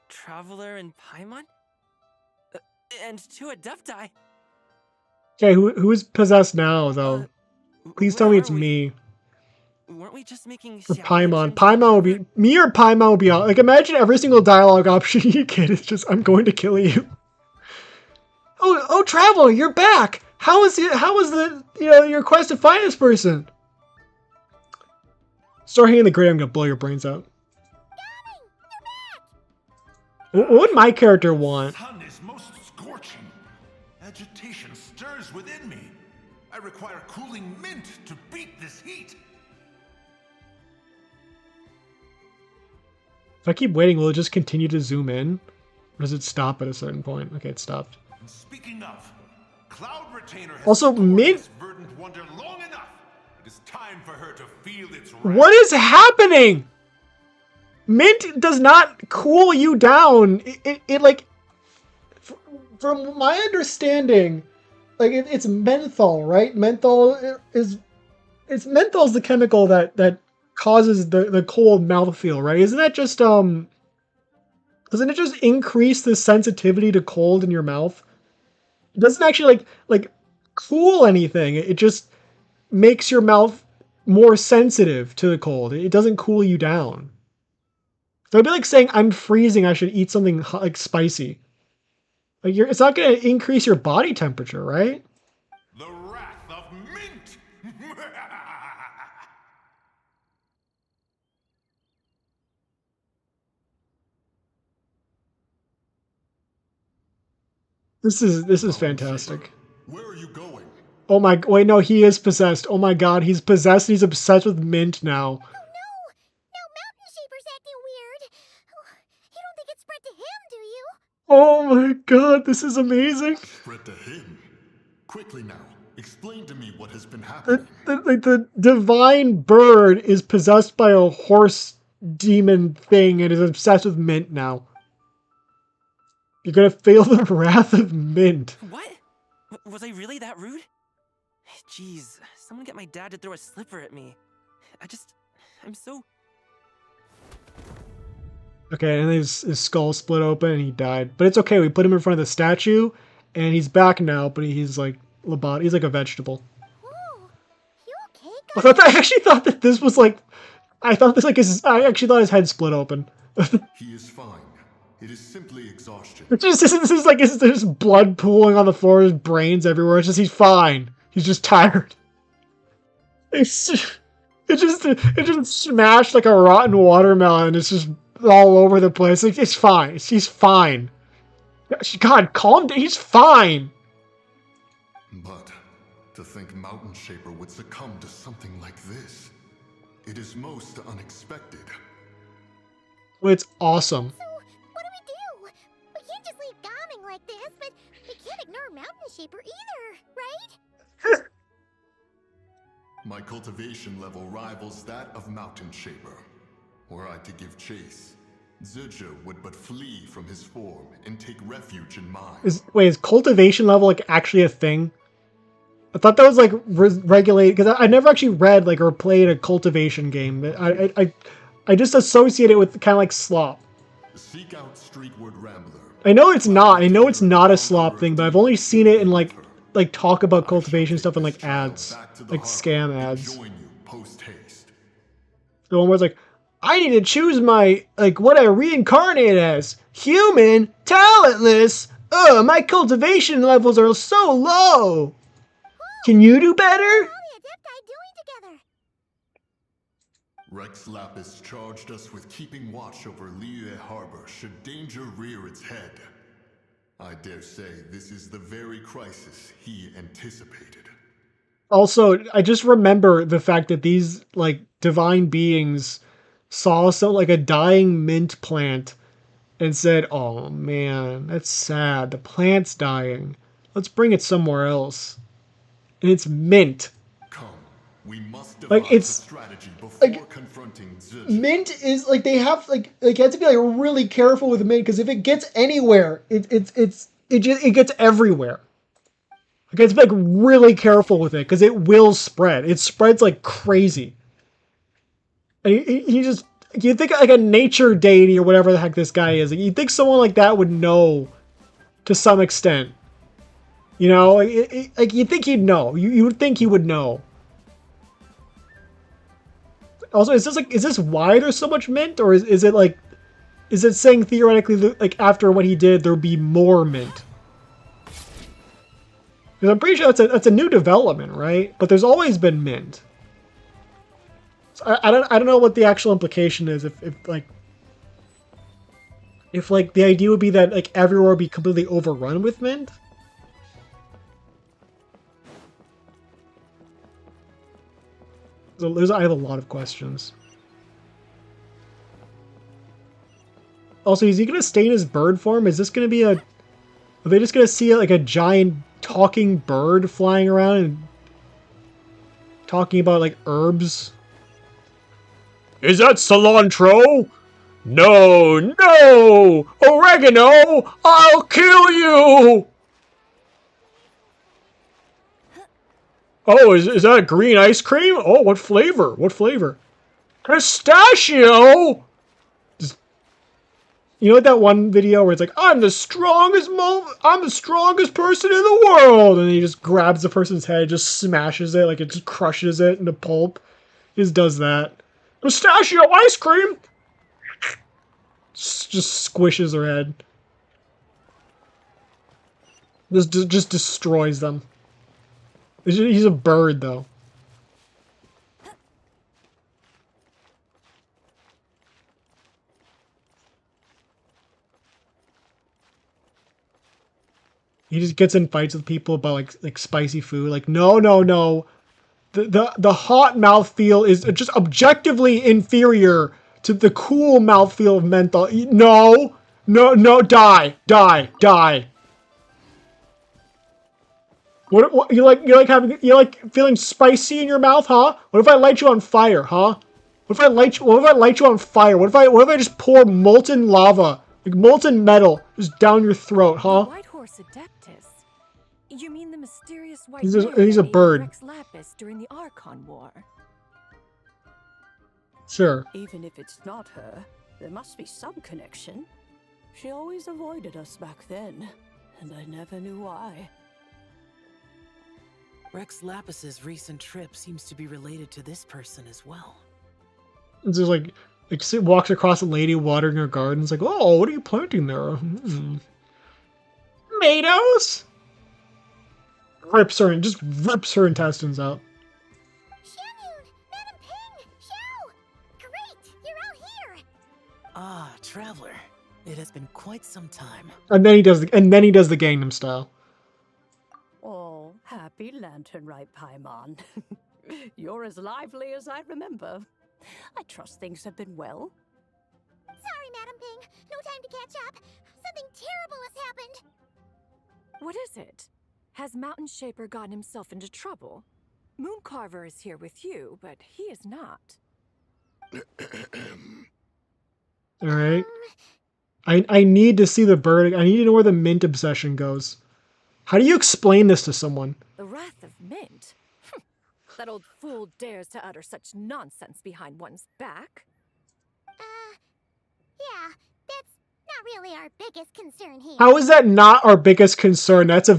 Traveler and Paimon? And two Adepti? Okay, who is possessed now, though? Please tell me it's me. Weren't we just making Or Paimon. Paimon would be... Me or Paimon would be out. Like, imagine every single dialogue option you get is just, I'm going to kill you. Oh, Traveler, you're back! How was the, your quest to find this person? Start hitting the grid, I'm gonna blow your brains out. What would my character want? The sun is most scorching. Agitation stirs within me. I require cooling mint to beat this heat. If I keep waiting, will it just continue to zoom in? Or does it stop at a certain point? Okay, it stopped. And speaking of, Cloud Retainer has Also, Mint... verdant wonder long enough. It is time for her to feel its wrath. What is happening? Mint does not cool you down. It like, from my understanding, like it's menthol, right? Menthol is the chemical that causes the cold mouthfeel, right? Isn't that just doesn't it just increase the sensitivity to cold in your mouth? It doesn't actually like cool anything. It just makes your mouth more sensitive to the cold. It doesn't cool you down. So it'd be like saying, I'm freezing, I should eat something hot, like spicy. Like it's not going to increase your body temperature, right? The wrath of mint! This is fantastic. Where are you going? Oh my, wait, no, he is possessed. Oh my god, he's possessed. He's obsessed with mint now. Oh no! Now Mountain Shaper's acting weird. Oh, you don't think it spread to him, do you? Oh my god, this is amazing. Spread to him. Quickly now, explain to me what has been happening. The divine bird is possessed by a horse demon thing and is obsessed with mint now. You're gonna feel the wrath of mint. What? Was I really that rude? Jeez, someone get my dad to throw a slipper at me. I'm so... Okay, and his skull split open and he died. But it's okay, we put him in front of the statue, and he's back now, but he's like he's like a vegetable. Whoa, you okay, I actually thought that this was like, I actually thought his head split open. He is fine. It is simply exhaustion. This is like, there's blood pooling on the floor, his brains everywhere. It's just, he's fine. He's just tired. It just smashed like a rotten watermelon. It's just all over the place. Like, it's fine. He's fine. God, calm down. He's fine. But to think Mountain Shaper would succumb to something like this, it is most unexpected. Well, it's awesome. So, what do? We can't just leave Gaming like this, but we can't ignore Mountain Shaper either, right? My cultivation level rivals that of Mountain Shaper. Were I to give chase, Zurja would but flee from his form and take refuge in mine. Is cultivation level like actually a thing? I thought that was like regulated, because I never actually read like or played a cultivation game. I just associate it with kind of like slop. Seek out Streetward Rambler. I know it's not. I know it's not a slop thing, but I've only seen it in like talk about cultivation stuff in like ads, like scam ads. The one where it's like, I need to choose my what I reincarnate as. Human, talentless. Ugh, my cultivation levels are so low. Can you do better? Rex Lapis charged us with keeping watch over Liyue Harbor should danger rear its head. I dare say this is the very crisis he anticipated. Also, I just remember the fact that these divine beings saw a dying mint plant and said, "Oh man, that's sad. The plant's dying. Let's bring it somewhere else." And it's mint. Come, we must devise a strategy before confronting Zurja. Mint is they have you have to be really careful with mint, because if it gets anywhere, it gets everywhere. You have to be really careful with it, because it will spread. It spreads like crazy. And you think a nature deity or whatever the heck this guy is. You think someone like that would know to some extent. You know, you think he'd know. You would think he would know. Also, is this why there's so much mint, or is it saying theoretically after what he did there'll be more mint? Because I'm pretty sure that's a new development, right? But there's always been mint. So I don't know what the actual implication is if the idea would be that everywhere would be completely overrun with mint. So I have a lot of questions. Also, is he gonna stay in his bird form? Is this gonna be are they just gonna see a giant talking bird flying around and talking about herbs? Is that cilantro? No, no! Oregano! I'll kill you! Oh, is that green ice cream? Oh, what flavor? What flavor? Pistachio! You know, like that one video where it's like, I'm the strongest person in the world, and he just grabs the person's head, just smashes it, like it just crushes it into pulp. He just does that. Pistachio ice cream. Just squishes her head. Just destroys them. He's a bird, though. He just gets in fights with people about like spicy food. Like, no. The hot mouthfeel is just objectively inferior to the cool mouthfeel of menthol. No, die. What you like feeling spicy in your mouth, huh? What if I light you on fire, huh? What if I light you on fire? What if I just pour molten lava, like molten metal, just down your throat, huh? The White Horse Adeptus. You mean the mysterious white He's mare a that bird. aided Rex Lapis during the Archon War? Sure. Even if it's not her, there must be some connection. She always avoided us back then, and I never knew why. Rex Lapis's recent trip seems to be related to this person as well. It's just like walks across a lady watering her garden. It's like, oh, what are you planting there? Tomatoes. Rips her intestines out. Xianyun! Madam Ping! Xiao! Great! You're out here! Ah, traveler. It has been quite some time. And then he does the Gangnam Style. Oh, happy lantern ripe Paimon. You're as lively as I remember. I trust things have been well. Sorry, Madam Ping. No time to catch up. Something terrible has happened. What is it? Has Mountain Shaper gotten himself into trouble? Mooncarver is here with you, but he is not. All right. I need to see the bird. I need to know where the mint obsession goes. How do you explain this to someone? The Wrath of Mint? That old fool dares to utter such nonsense behind one's back. Yeah, that's not really our biggest concern here. How is that not our biggest concern? It's a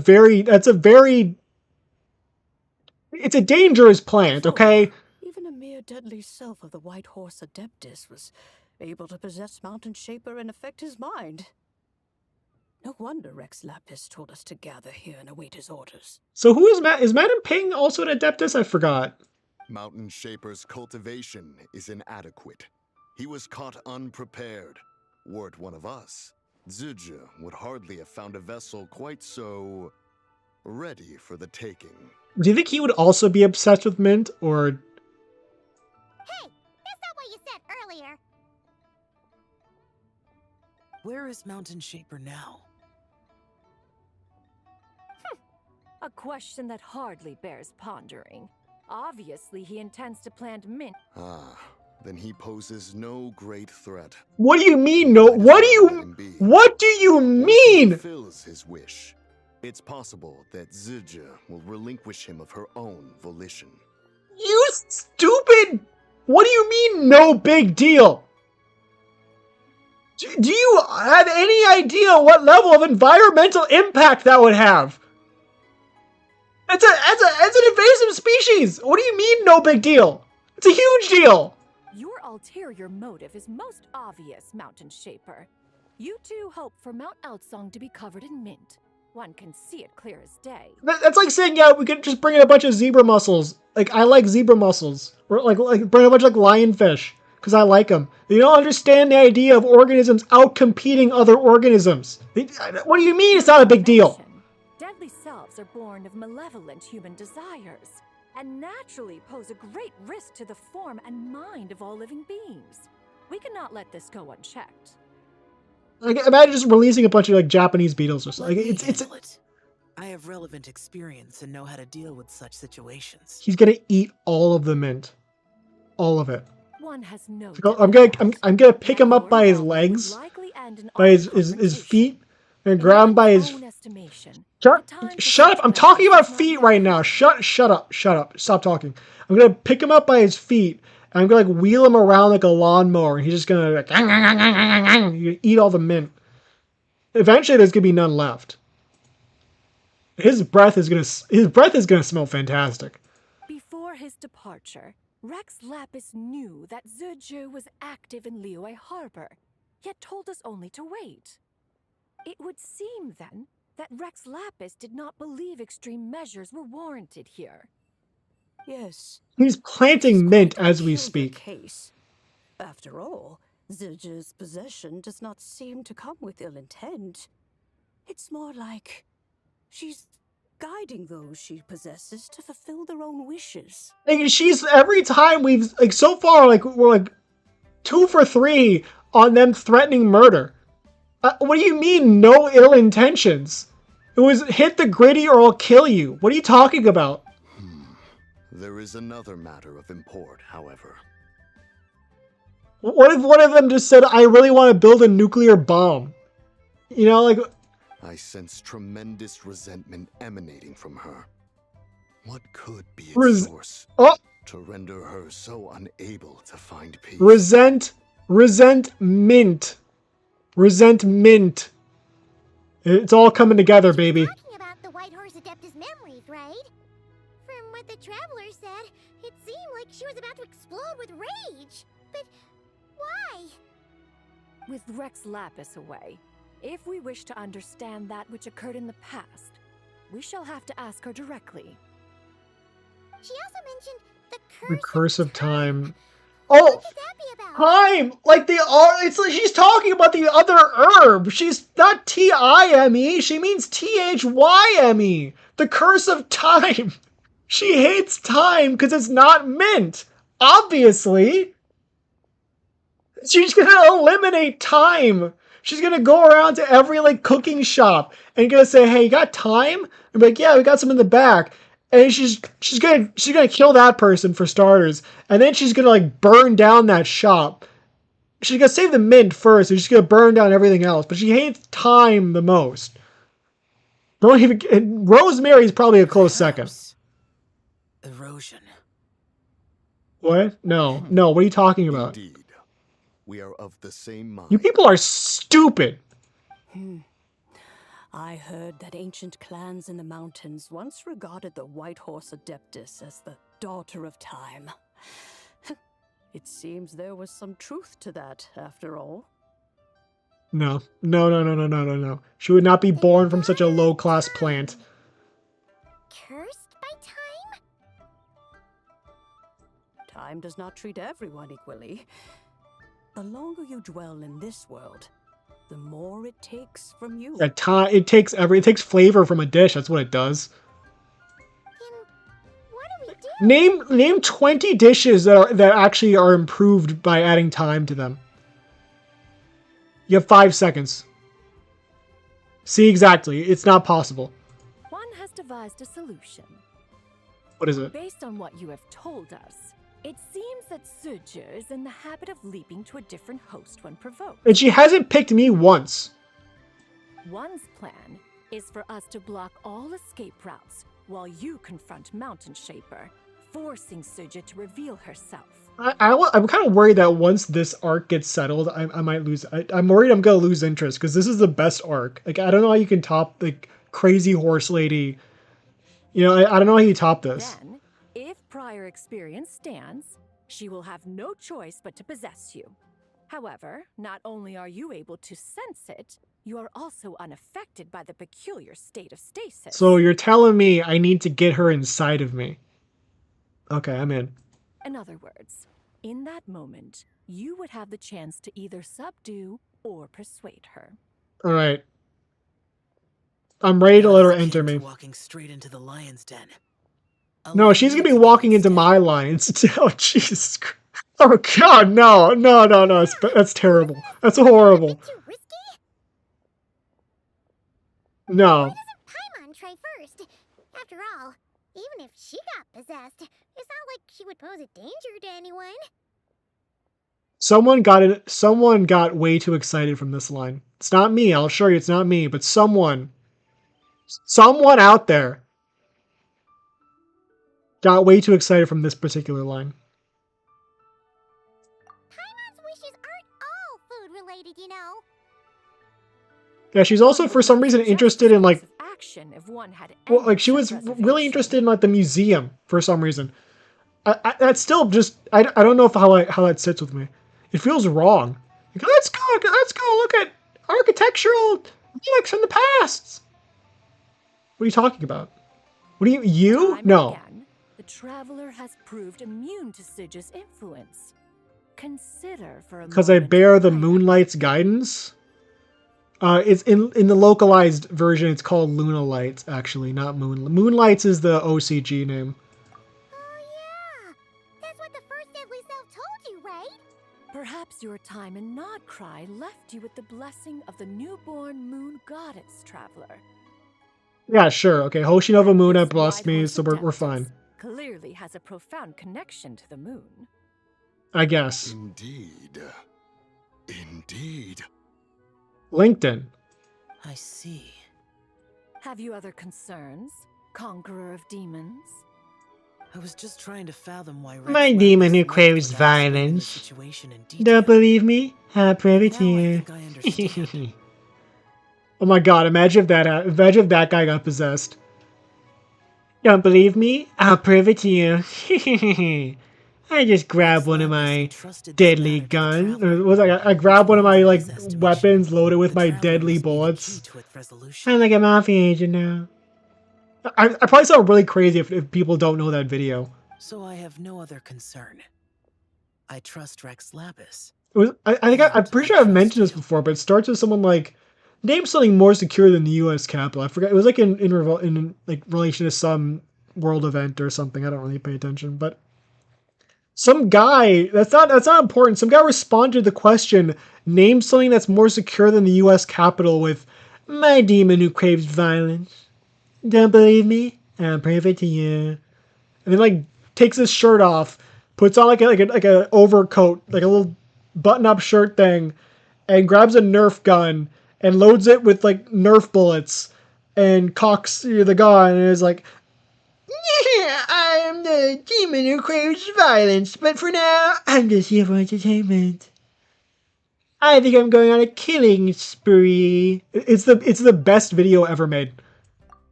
dangerous plant, okay? Even a mere deadly self of the White Horse Adeptus was able to possess Mountain Shaper and affect his mind. No wonder Rex Lapis told us to gather here and await his orders. So who is Is Madam Ping also an Adeptus? I forgot. Mountain Shaper's cultivation is inadequate. He was caught unprepared. Were it one of us, Zizha would hardly have found a vessel quite so ready for the taking. Do you think he would also be obsessed with mint, or... Hey, that's not what you said earlier. Where is Mountain Shaper now? A question that hardly bears pondering. Obviously, he intends to plant mint. Ah, then he poses no great threat. What do you mean, no? What do you mean? Fulfills his wish. It's possible that Zizha will relinquish him of her own volition. You stupid! What do you mean, no big deal? Do you have any idea what level of environmental impact that would have? It's an invasive species. What do you mean, no big deal? It's a huge deal. Your ulterior motive is most obvious, Mountain Shaper. You two hope for Mount Outsong to be covered in mint. One can see it clear as day. That's like saying, yeah, we could just bring in a bunch of zebra mussels. Like, I like zebra mussels. Or like bring a bunch of lionfish, because I like them. They don't understand the idea of organisms outcompeting other organisms. What do you mean it's not a big deal? Deadly selves are born of malevolent human desires, and naturally pose a great risk to the form and mind of all living beings. We cannot let this go unchecked. Like, imagine just releasing a bunch of Japanese beetles or something. I have relevant experience and know how to deal with such situations. He's gonna eat all of the mint, all of it. One has no. I'm gonna pick him up by his legs, by his feet, and grab him by his. Shut up! I'm talking about feet right now. Shut up! Stop talking. I'm gonna pick him up by his feet and I'm gonna like wheel him around like a lawnmower, and he's just gonna like eat all the mint. Eventually, there's gonna be none left. His breath is gonna smell fantastic. Before his departure, Rex Lapis knew that Zhuju was active in Liyue Harbor, yet told us only to wait. It would seem, then, that Rex Lapis did not believe extreme measures were warranted here. Yes. He's planting mint as we speak. Case. After all, Zhuju's possession does not seem to come with ill intent. It's more like she's guiding those she possesses to fulfill their own wishes. Like she's every time we've like so far like we're like 2 for 3 on them threatening murder. What do you mean no ill intentions? It was hit the gritty or I'll kill you. What are you talking about? There is another matter of import, however. What if one of them just said, I really want to build a nuclear bomb? You know, like... I sense tremendous resentment emanating from her. What could be its source to render her so unable to find peace? Resentment. Resentment. It's all coming together, baby. Talking about the White Horse Adeptus memories, right? From what the Traveler said, it seemed like she was about to explode with rage. But why? With Rex Lapis away, if we wish to understand that which occurred in the past, we shall have to ask her directly. She also mentioned The curse of time. Oh, time! Like they are. It's like she's talking about the other herb. She's not T-I-M-E. She means T-H-Y-M-E. The curse of time. She hates time because it's not mint. Obviously. She's gonna eliminate time. She's gonna go around to every like cooking shop and gonna say, "Hey, you got time?" And be like, "Yeah, we got some in the back." And she's gonna kill that person for starters, and then she's gonna like burn down that shop. She's gonna save the mint first, and she's gonna burn down everything else. But she hates time the most. Don't even. And Rosemary's probably a close second. Erosion. What? No. What are you talking about? Indeed. We are of the same mind. You people are stupid. I heard that ancient clans in the mountains once regarded the White Horse Adeptus as the daughter of time. It seems there was some truth to that, after all. No. She would not be born from such a low-class plant. Cursed by time? Time does not treat everyone equally. The longer you dwell in this world, the more it takes from you. It takes flavor from a dish. That's what it does. What do we do? Name 20 dishes that actually are improved by adding time to them. You have 5 seconds. See, exactly. It's not possible. One has devised a solution. What is it? Based on what you have told us, it seems that Zhuju is in the habit of leaping to a different host when provoked. And she hasn't picked me once. One's plan is for us to block all escape routes while you confront Mountain Shaper, forcing Zhuju to reveal herself. I'm kind of worried that once this arc gets settled, I might lose. I'm worried I'm going to lose interest because this is the best arc. Like, I don't know how you can top the crazy horse lady. You know, I don't know how you top this. Then, if prior experience stands, she will have no choice but to possess you. However, not only are you able to sense it, you are also unaffected by the peculiar state of stasis. So you're telling me I need to get her inside of me. Okay, I'm in. In other words, in that moment, you would have the chance to either subdue or persuade her. All right. I'm ready to let her enter me. Walking straight into the lion's den. No, she's gonna be walking into my lines. Oh, Jesus Christ. Oh, God, no. That's terrible. That's horrible. No. Why doesn't Paimon try first? After all, even if she got possessed, it's not like she would pose a danger to anyone. Someone got way too excited from this line. It's not me, I'll assure you it's not me, but someone out there got way too excited from this particular line. related, you know. Yeah, she's also for some reason interested in like, action if one had well, like she was really interested in like the museum for some reason. That's still just I don't know if how that sits with me. It feels wrong. Like, let's go look at architectural relics from the past. What are you talking about? What are you? Time No. and again, the traveler has proved immune to Sidge's influence. Consider for a Because I moment bear the why that Moonlight's guidance. It's in the localized version. It's called Luna Lights, actually, not Moonlights is the OCG name. Oh yeah, that's what the first deadly self told you, right? Perhaps your time in Nodcry left you with the blessing of the newborn moon goddess, traveler. Yeah, sure. Okay, Hoshinova Muna This blessed me, White so Horse we're fine. Adeptus clearly has a profound connection to the moon. I guess. Indeed. Indeed. LinkedIn. I see. Have you other concerns, conqueror of demons? I was just trying to fathom why Rex My demon who left craves without explaining the violence. situation in Don't detail. believe me? I'll prove it to Now I you. think I understand. Oh my god, imagine if that guy got possessed. Don't believe me? I'll prove it to you. I just grabbed one of my deadly guns. I grabbed one of my like weapons loaded with my deadly bullets. I'm like a mafia agent now. I probably sound really crazy if people don't know that video. So I have no other concern. I trust Rex Lapis. It was, I'm pretty sure I've mentioned this before, but it starts with someone like, name something more secure than the U.S. Capitol. I forgot. It was like in like relation to some world event or something. I don't really pay attention, but some guy that's not important. Some guy responded to the question, name something that's more secure than the U.S. Capitol with, my demon who craves violence. Don't believe me? I'll prove it to you. And then like takes his shirt off, puts on like a overcoat, like a little button-up shirt thing, and grabs a Nerf gun and loads it with like Nerf bullets, and cocks the gun and is like, "Yeah, I am the demon who craves violence, but for now, I'm just here for entertainment. I think I'm going on a killing spree." It's the best video ever made.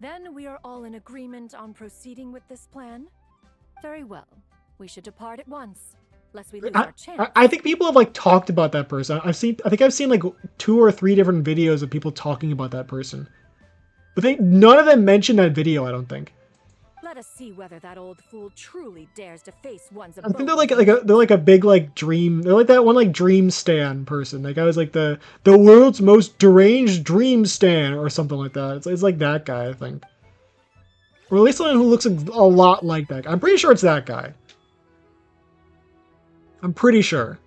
Then we are all in agreement on proceeding with this plan? Very well. We should depart at once, lest we lose our chance. I think people have like talked about that person. I think I've seen like 2 or 3 different videos of people talking about that person, but none of them mentioned that video. I don't think. Let us see whether that old fool truly dares to face one's I think they're like a big like dream. They're like that one like dream stan person. That guy was like the world's most deranged dream stan or something like that. It's like that guy, I think, or at least someone who looks a lot like that guy. I'm pretty sure it's that guy. I'm pretty sure.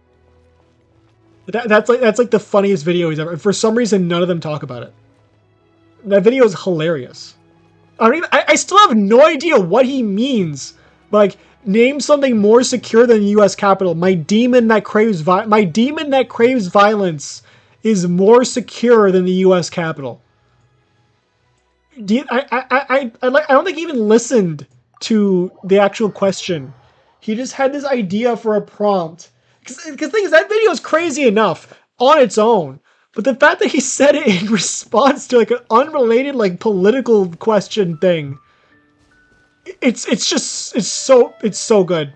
But that's like the funniest video he's ever. For some reason, none of them talk about it. That video is hilarious. I still have no idea what he means. Like, name something more secure than the U.S. Capitol. My demon that craves violence is more secure than the U.S. Capitol. I don't think he even listened to the actual question. He just had this idea for a prompt. Because the thing is, that video is crazy enough on its own. But the fact that he said it in response to like an unrelated like political question thing, it's so good.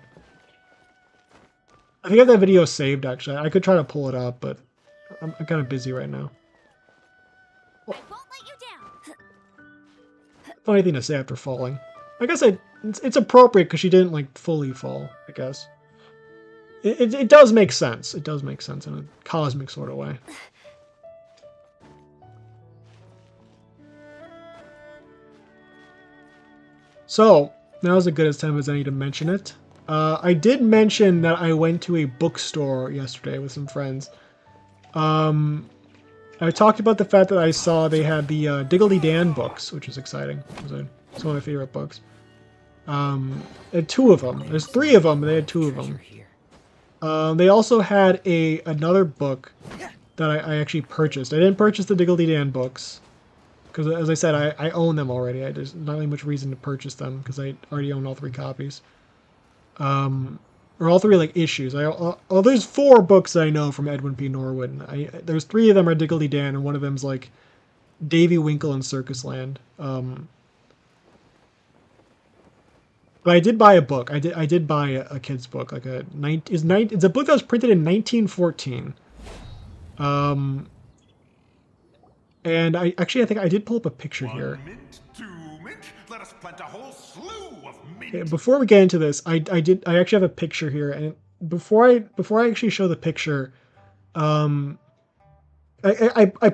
I think I have that video saved actually. I could try to pull it up, but I'm kind of busy right now. I won't let you down. Funny thing to say after falling. I guess it's appropriate because she didn't like fully fall. I guess it does make sense. It does make sense in a cosmic sort of way. So, now's as good as time as any to mention it. I did mention that I went to a bookstore yesterday with some friends. I talked about the fact that I saw they had the Diggly Dan books, which is exciting. It's one of my favorite books. They had 2 of them. There's 3 of them, but they had 2 of them. They also had another book that I actually purchased. I didn't purchase the Diggly Dan books. Because, as I said, I own them already. There's not really much reason to purchase them, because I already own all 3 copies. or all three like issues. There's 4 books that I know from Edwin P. Norwood. There's 3 of them are Diggly Dan, and one of them's like Davy Winkle in Circus Land. But I did buy a book. I did buy a kid's book, like it's a book that was printed in 1914. And I think I did pull up a picture here. Mint, 2 mint. Let us plant a whole slew of mint. Okay, before we get into this, I actually have a picture here, and before I actually show the picture, I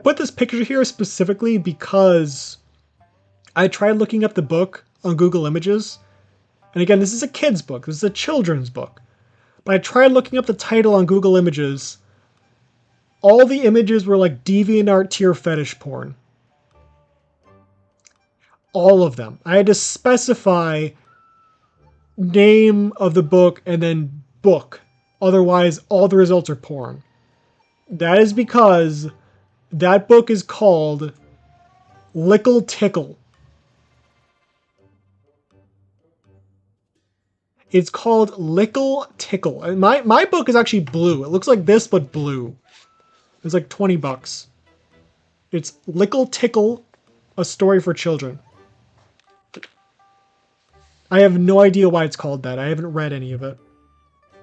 put this picture here specifically because I tried looking up the book on Google Images. And again, this is a kid's book. This is a children's book. But I tried looking up the title on Google Images. All the images were like DeviantArt tier fetish porn. All of them. I had to specify name of the book and then book. Otherwise, all the results are porn. That is because that book is called Lickle Tickle. It's called Lickle Tickle. And my book is actually blue. It looks like this, but blue. It's like $20. It's Lickle Tickle, a story for children. I have no idea why it's called that. I haven't read any of it.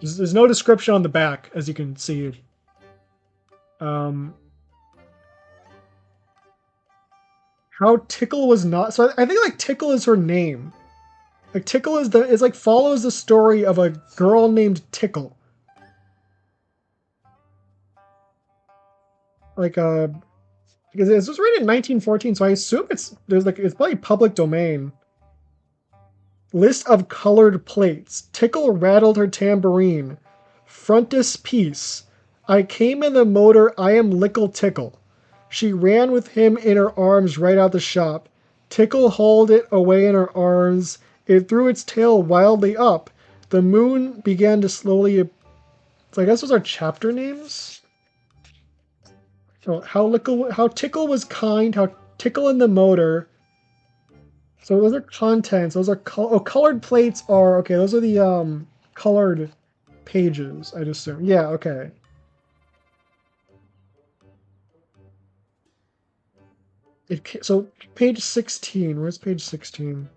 There's no description on the back, as you can see. How Tickle was not... So I think like Tickle is her name. Like Tickle is like follows the story of a girl named Tickle. Like because this was written in 1914, so I assume it's probably public domain. List of colored plates. Tickle rattled her tambourine. Frontispiece. I came in the motor. I am Lickle Tickle. She ran with him in her arms right out the shop. Tickle hauled it away in her arms. It threw its tail wildly up. The moon began to slowly... So I guess those are chapter names? So how Tickle was kind, how Tickle in the motor. So those are contents. Those are colored plates are... Okay, those are the colored pages, I'd assume. Yeah, okay. So page 16. Where's page 16?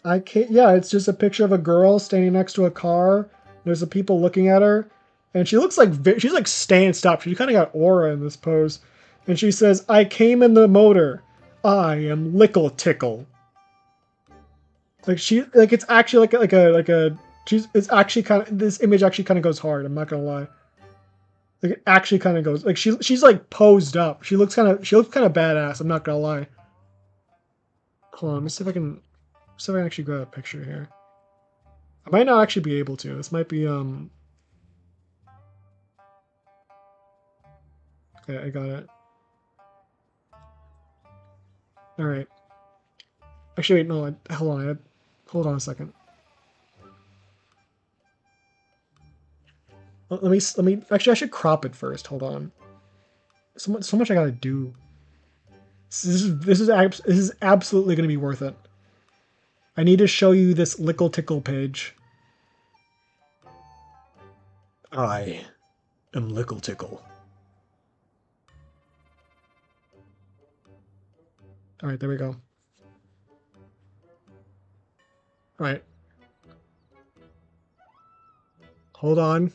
Yeah, it's just a picture of a girl standing next to a car. There's the people looking at her, and she looks like she's like staying stopped. She kind of got aura in this pose, and she says, "I came in the motor. I am Lickle Tickle." It's actually it's actually kind of, this image actually kind of goes hard. I'm not gonna lie. Like it actually kind of goes like she's like posed up. She looks kind of badass. I'm not gonna lie. Hold on, let me see if I can. So I can actually grab a picture here. I might not actually be able to. This might be Okay, I got it. Alright. Actually wait, no, hold on a second. Let me actually I should crop it first. Hold on. So much I gotta do. This is absolutely gonna be worth it. I need to show you this Lickle Tickle page. I am Lickle Tickle. Alright, there we go. Alright. Hold on.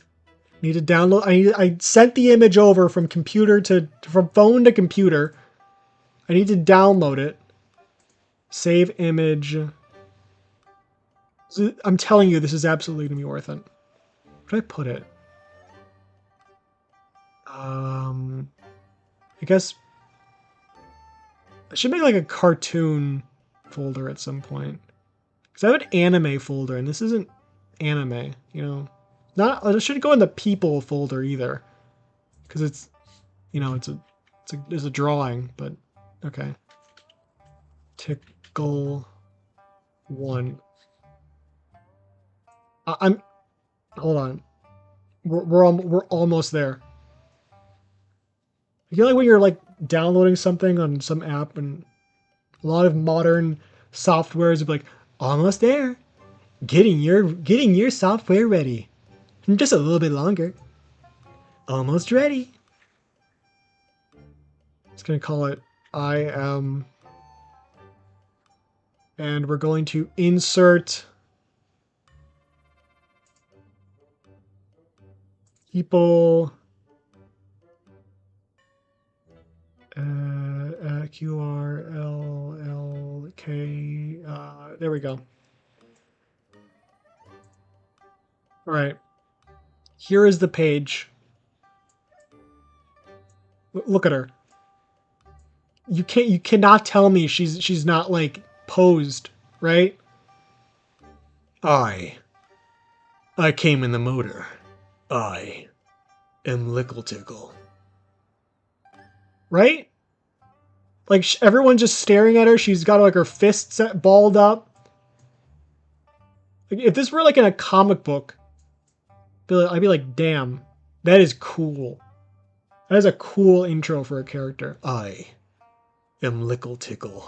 Need to download. I sent the image over from phone to computer. I need to download it. Save image. I'm telling you, this is absolutely gonna be worth it. Where did I put it? I guess I should make like a cartoon folder at some point. Because I have an anime folder, and this isn't anime, you know. It shouldn't go in the people folder either. Because it's, you know, there's a drawing, but okay. Tickle 1. Hold on. We're almost there. I feel like when you're like downloading something on some app and A lot of modern softwares would be like, almost there. Getting your software ready. Just a little bit longer. Almost ready. Just gonna call it I am. And we're going to insert people QRLLK. There we go. All right. Here is the page. Look at her. You cannot tell me she's not like posed, right? I came in the motor. I am Lickle Tickle. Right? Like everyone's just staring at her. She's got like her fists balled up. Like, if this were like in a comic book, I'd be like, damn, that is cool. That is a cool intro for a character. I am Lickle Tickle.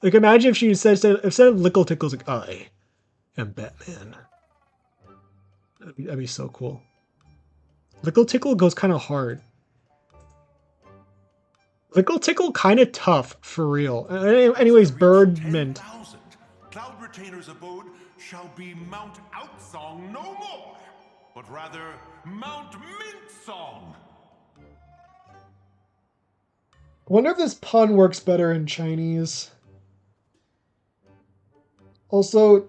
Like imagine if she said instead of Lickle Tickle's like I am Batman. That'd be so cool. Lickle Tickle goes kind of hard. Lickle Tickle kind of tough for real. Anyways, Bird Mint. Cloud Retainer's abode shall be Mount Outsong no more, but rather Mount Mintsong. I wonder if this pun works better in Chinese. Also,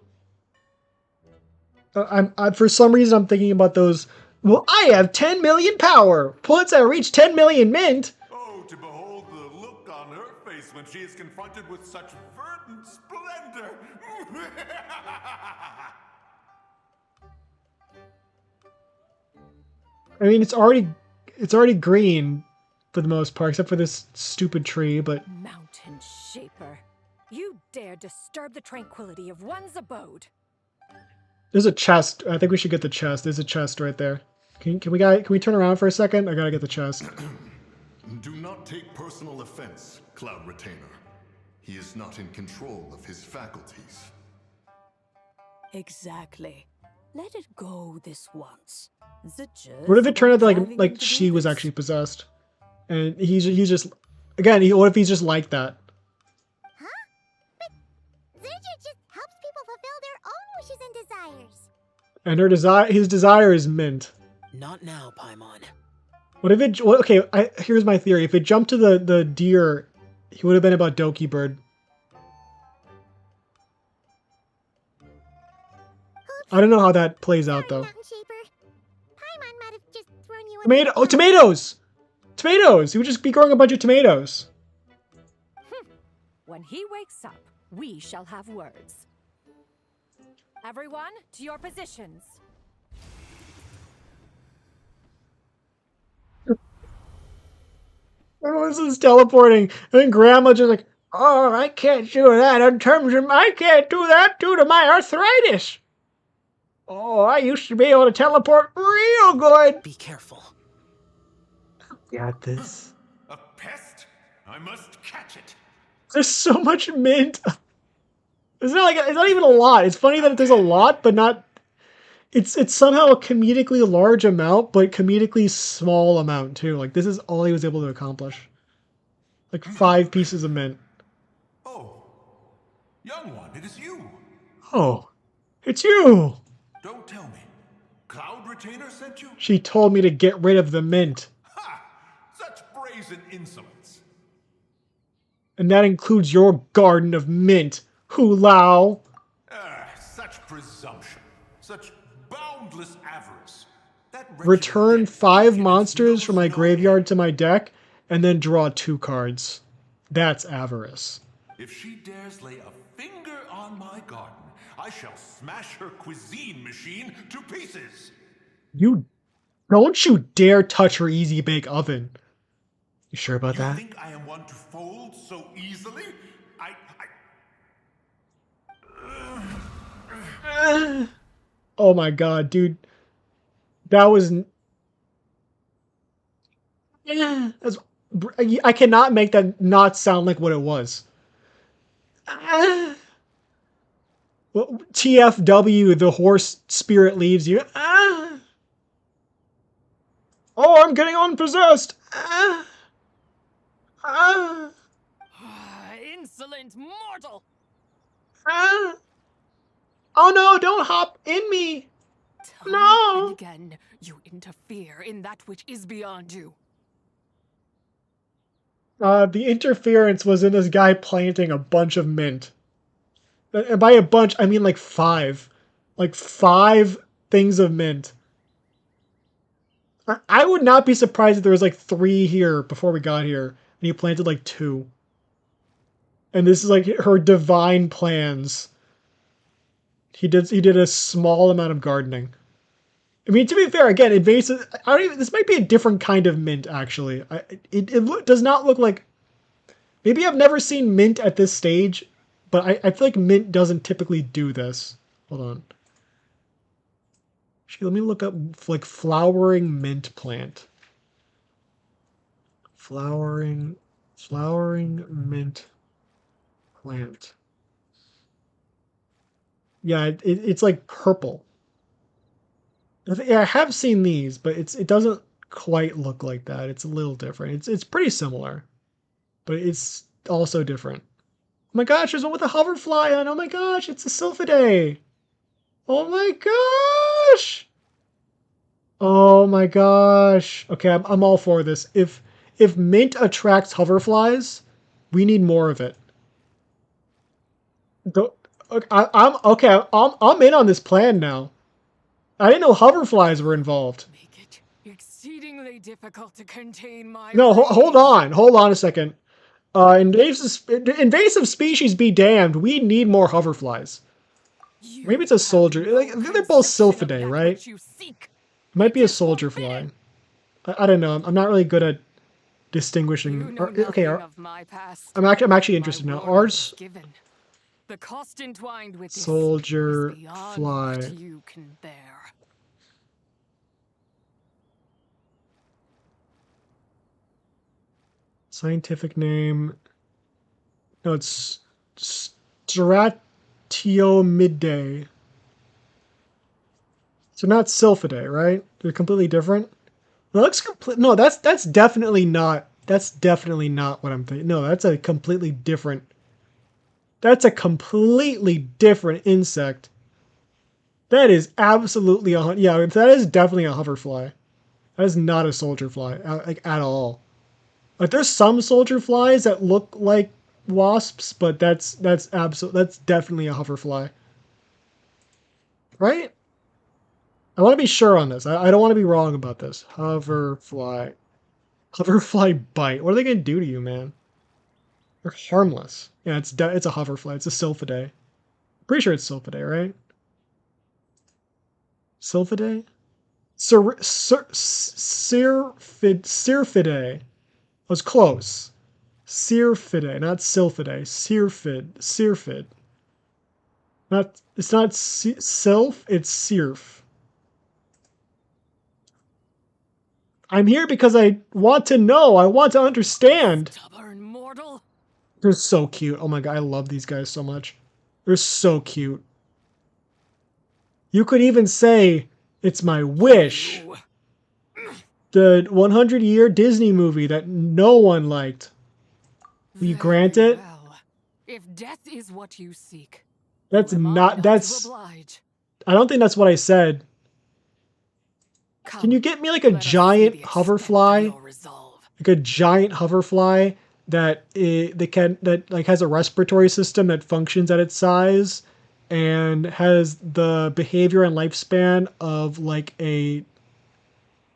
for some reason I'm thinking about those. Well, I have 10 million power. Once I reach 10 million mint. Oh, to behold the look on her face when she is confronted with such verdant splendor. I mean, it's already green for the most part, except for this stupid tree. But Mountain Shaper, you dare disturb the tranquility of one's abode. There's a chest. I think we should get the chest. There's a chest right there. Can we turn around for a second? I gotta get the chest. Do not take personal offense, Cloud Retainer. He is not in control of his faculties. Exactly. Let it go this once. What if it turned out like she was actually possessed, and he's just again? What if he's just like that? Huh? But Zurja just helps people fulfill their own wishes and desires. And his desire is mint. Not now, Paimon. What if it? Okay, here's my theory. If it jumped to the deer, he would have been about Doki Bird. I don't know how that plays out though. Tomatoes! Tomatoes! He would just be growing a bunch of tomatoes. When he wakes up, we shall have words. Everyone, to your positions. Everyone's just teleporting, and then Grandma just like, oh, I can't do that. I can't do that due to my arthritis. Oh, I used to be able to teleport real good. Be careful. Got this. A pest? I must catch it. There's so much mint. It's not even a lot. It's funny that there's a lot, but not. It's somehow a comedically large amount, but comedically small amount too. Like this is all he was able to accomplish. Like 5 pieces of mint. Oh, young one, it is you. Oh, it's you. Don't tell me. Cloud Retainer sent you? She told me to get rid of the mint. Ha! Such brazen insolence. And that includes your garden of mint, Hulao. Such presumption. Such boundless avarice. Return 5 monsters from my graveyard to my deck, and then draw 2 cards. That's avarice. If she dares lay a finger on my garden, I shall smash her cuisine machine to pieces. Don't you dare touch her easy bake oven. You sure about that? You think I am one to fold so easily? Oh my god, dude. That was... I cannot make that not sound like what it was. Ah. Well, TFW, the horse spirit leaves you. Ah. Oh, I'm getting unpossessed. Ah. Ah. Insolent mortal! Ah. Oh no, don't hop in me. Time and No. again, you interfere in that which is beyond you. The interference was in this guy planting a bunch of mint. And by a bunch, I mean like 5. Like 5 things of mint. I would not be surprised if there was like 3 here before we got here. And he planted like 2. And this is like her divine plans. He did a small amount of gardening. I mean, to be fair, again, invasive. I don't even. This might be a different kind of mint, actually. It does not look like. Maybe I've never seen mint at this stage, but I feel like mint doesn't typically do this. Hold on. Actually, let me look up like flowering mint plant. Flowering mint plant. Yeah, it's like purple. Yeah, I have seen these, but it doesn't quite look like that. It's a little different. It's pretty similar, but it's also different. Oh my gosh, there's one with a hoverfly on. Oh my gosh, it's a Sylphidae. Oh my gosh. Oh my gosh. Okay, I'm all for this. If mint attracts hoverflies, we need more of it. I'm okay. I'm in on this plan now. I didn't know hoverflies were involved. Make it exceedingly difficult to contain my No, rage. hold on a second. Invasive species be damned. We need more hoverflies. Maybe it's a soldier. Like, they're both Sylphidae, right? It might be a soldier fly. I don't know. I'm not really good at distinguishing. Okay, I'm actually interested now. Ours. The cost entwined with Soldier fly. what you can bear. Scientific name. No, it's Stratiomydae. So not Sylphidae, right? They're completely different. It looks complete. No, that's definitely not. That's definitely not what I'm thinking. No, that's a completely different. That's a completely different insect. That is absolutely yeah. That is definitely a hoverfly. That is not a soldier fly, like at all. Like there's some soldier flies that look like wasps, but that's definitely a hoverfly, right? I want to be sure on this. I don't want to be wrong about this. Hoverfly bite. What are they gonna do to you, man? They're harmless. Yeah, it's a hoverfly. It's a Sylphidae. Pretty sure it's Sylphidae, right? Sylphidae? Syrphidae. Was close. Syrphidae, not Sylphidae. Syrphid. It's not Sylph, it's Syrph. I'm here because I want to know. I want to understand. Stubborn mortal. They're so cute. Oh my god, I love these guys so much. They're so cute. You could even say, it's my wish. The 100-year Disney movie that no one liked. Will you grant it? Well, if death is what you seek, That's not, that's... I don't think that's what I said. Can you get me like a giant hoverfly? Like a giant hoverfly that that has a respiratory system that functions at its size and has the behavior and lifespan of like a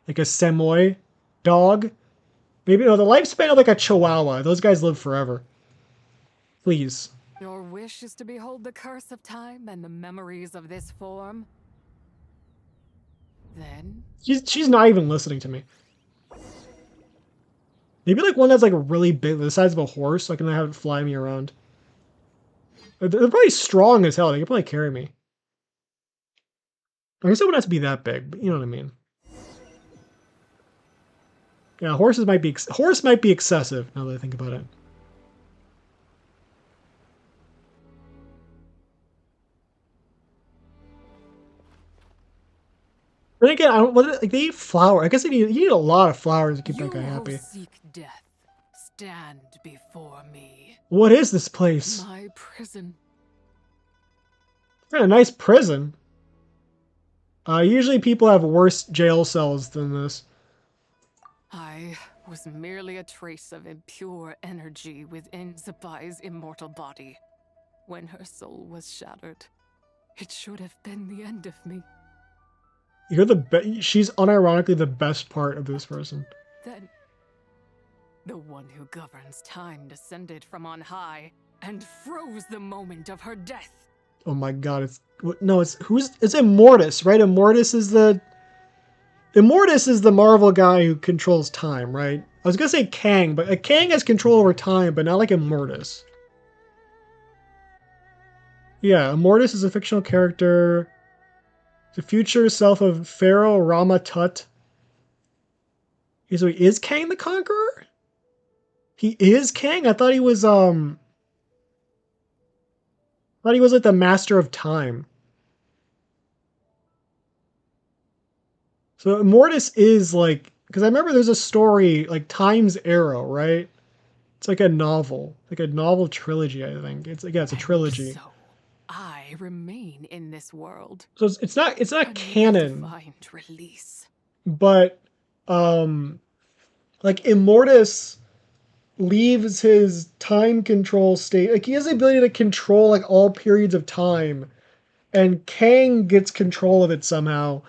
Samoy dog. Maybe no, the lifespan of like a Chihuahua. Those guys live forever. Please. Your wish is to behold the curse of time and the memories of this form. Then She's not even listening to me. Maybe like one that's like really big, the size of a horse, so I can have it fly me around. They're probably strong as hell. They can probably carry me. I guess it wouldn't have to be that big, but you know what I mean. Yeah, horse might be excessive now that I think about it. Then again, I don't. Like they eat flour. I guess you need a lot of flour to keep that guy You who happy. seek death, stand before me. What is this place? My prison. A nice prison. Usually people have worse jail cells than this. I was merely a trace of impure energy within Zabai's immortal body. When her soul was shattered, it should have been the end of me. You're the she's unironically the best part of this person. Then, the one who governs time descended from on high and froze the moment of her death. Oh my god, it's Immortus, right? Immortus is the Marvel guy who controls time, right? I was gonna say Kang, but Kang has control over time, but not like Immortus. Yeah, Immortus is a fictional character. The future self of Pharaoh Rama Tut. So he is Kang the Conqueror? He is Kang? I thought he was like the master of time. So Immortus is like, because I remember there's a story like Time's Arrow, right? It's like a novel trilogy, I think. It's a trilogy. So I remain in this world. So it's not canon. Find release. But like Immortus leaves his time control state. Like he has the ability to control like all periods of time, and Kang gets control of it somehow,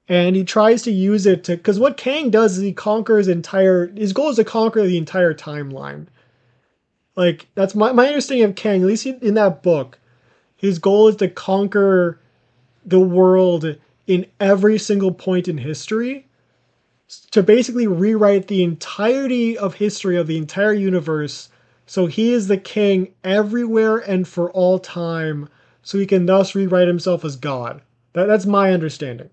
and he tries to use it to, because what Kang does is he conquers his goal is to conquer the entire timeline. Like that's my understanding of Kang, at least in that book. His goal is to conquer the world in every single point in history, to basically rewrite the entirety of history of the entire universe, so he is the king everywhere and for all time, so he can thus rewrite himself as God. That's my understanding.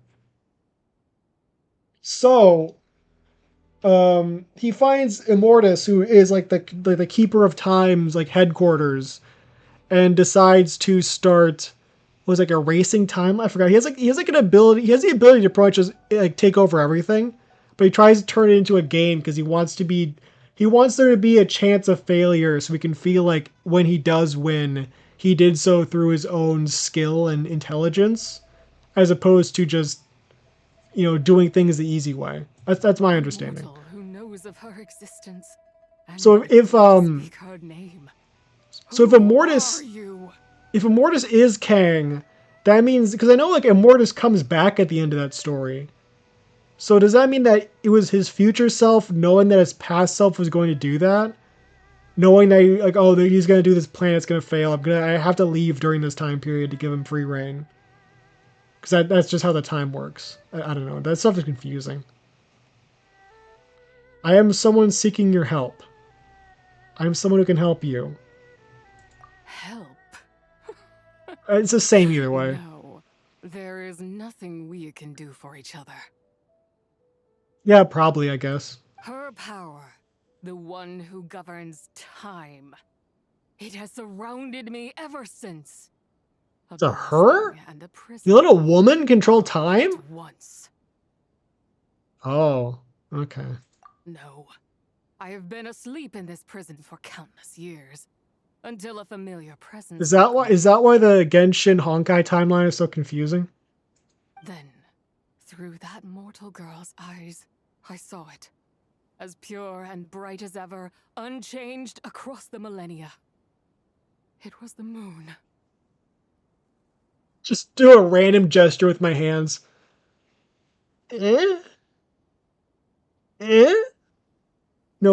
So, he finds Immortus, who is like the keeper of time's like headquarters, and decides to start like a racing time. I forgot. He has the ability to pretty much just like take over everything. But he tries to turn it into a game because he wants there to be a chance of failure, so we can feel like when he does win, he did so through his own skill and intelligence, as opposed to just, doing things the easy way. That's my understanding. Who knows of her existence? So if Immortus is Kang, that means, because I know like Immortus comes back at the end of that story. So does that mean that it was his future self knowing that his past self was going to do that? Knowing that he's going to do this plan, it's going to fail. I have to leave during this time period to give him free reign. Because that's just how the time works. I don't know. That stuff is confusing. I am someone seeking your help. I am someone who can help you. Help? It's the same either way. No, there is nothing we can do for each other. Yeah, probably, I guess. Her power, the one who governs time. It has surrounded me ever since. It's a her? You let a woman control time? Once. Oh, okay. No. I have been asleep in this prison for countless years, until a familiar presence... Is that why the Genshin Honkai timeline is so confusing? Then, through that mortal girl's eyes, I saw it. As pure and bright as ever, unchanged across the millennia. It was the moon. Just do a random gesture with my hands. No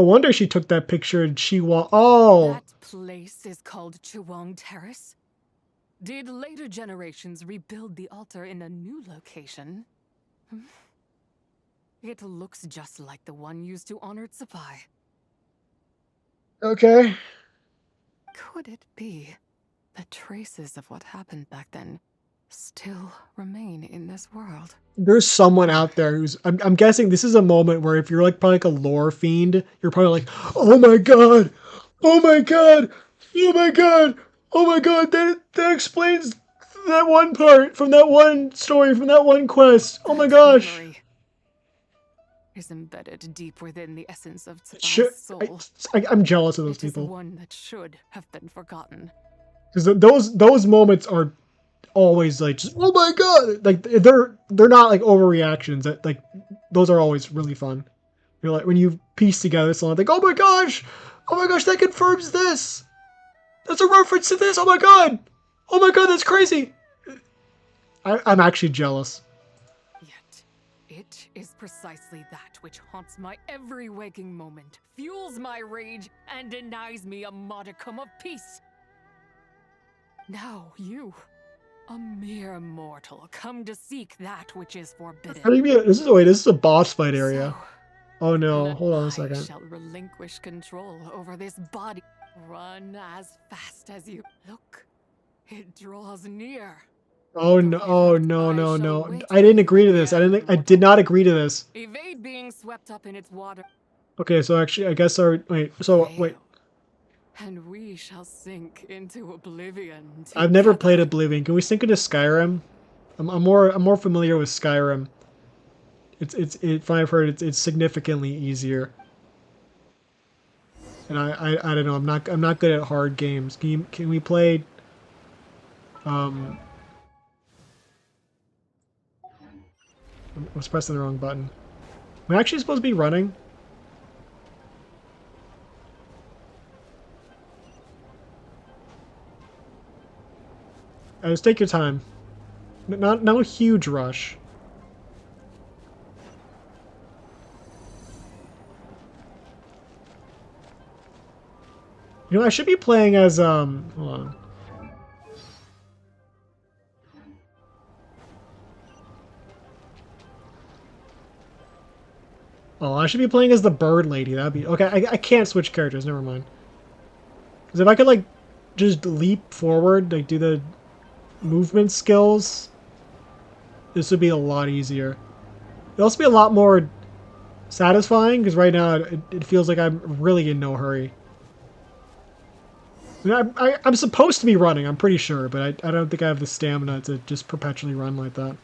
wonder she took that picture and oh! That place is called Chuang Terrace? Did later generations rebuild the altar in a new location? It looks just like the one used to honor Zabai. Okay. Could it be that traces of what happened back then still remain in this world? There's someone out there who's... I'm guessing this is a moment where if you're like probably like a lore fiend, you're probably like, oh my god! Oh my god! Oh my god! Oh my god! That explains that one part, from that one story, from that one quest. Oh my gosh. Memory is embedded deep within the essence of Sure, Tsubai's soul. I'm jealous of those It is people. one that should have been forgotten. Because those moments are always like, just, oh my god, like they're not like overreactions. That like those are always really fun. You're like when you piece together something, like oh my gosh, that confirms this. That's a reference to this. Oh my god, that's crazy. I'm actually jealous. Yet, it is precisely that which haunts my every waking moment, fuels my rage, and denies me a modicum of peace. Now you, a mere mortal, come to seek that which is forbidden. How do you mean? This is a boss fight area. Oh no, Then hold on a I second. shall relinquish control over this body. Run as fast as you look. It draws near. Oh no, no. I didn't agree to this. I did not agree to this. Evade being swept up in its water. Okay, so actually I guess wait. And we shall sink into oblivion. I've never played Oblivion. Can we sink into Skyrim? I'm more familiar with Skyrim. From I've heard it's significantly easier. And I don't know. I'm not good at hard games. Can we play? I was pressing the wrong button. We're actually supposed to be running. Just take your time. Not a huge rush. You know, I should be playing as hold on. Oh, I should be playing as the bird lady. That'd be okay. I can't switch characters. Never mind. Because if I could like just leap forward, like do the movement skills, this would be a lot easier. It'll also be a lot more satisfying because right now it feels like I'm really in no hurry. I mean, I'm supposed to be running, I'm pretty sure, but I don't think I have the stamina to just perpetually run like that. Is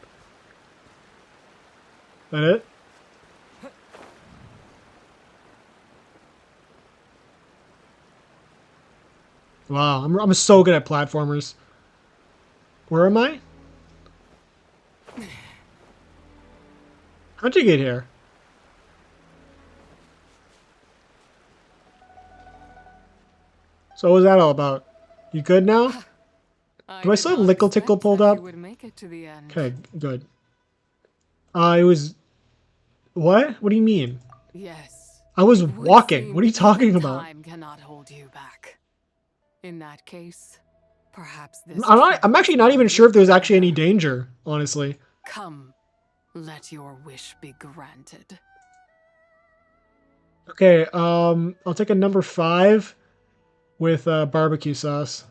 that it? Wow, I'm so good at platformers. Where am I? How'd you get here? So what was that all about? You good now? Do I still have Lickle Tickle pulled up? Okay, good. It was... What? What do you mean? Yes. I was walking. What are you talking about? Time cannot hold you back. In that case, perhaps this... I'm actually not even sure if there's actually any danger, honestly. Come, let your wish be granted. Okay, I'll take a number 5 with barbecue sauce.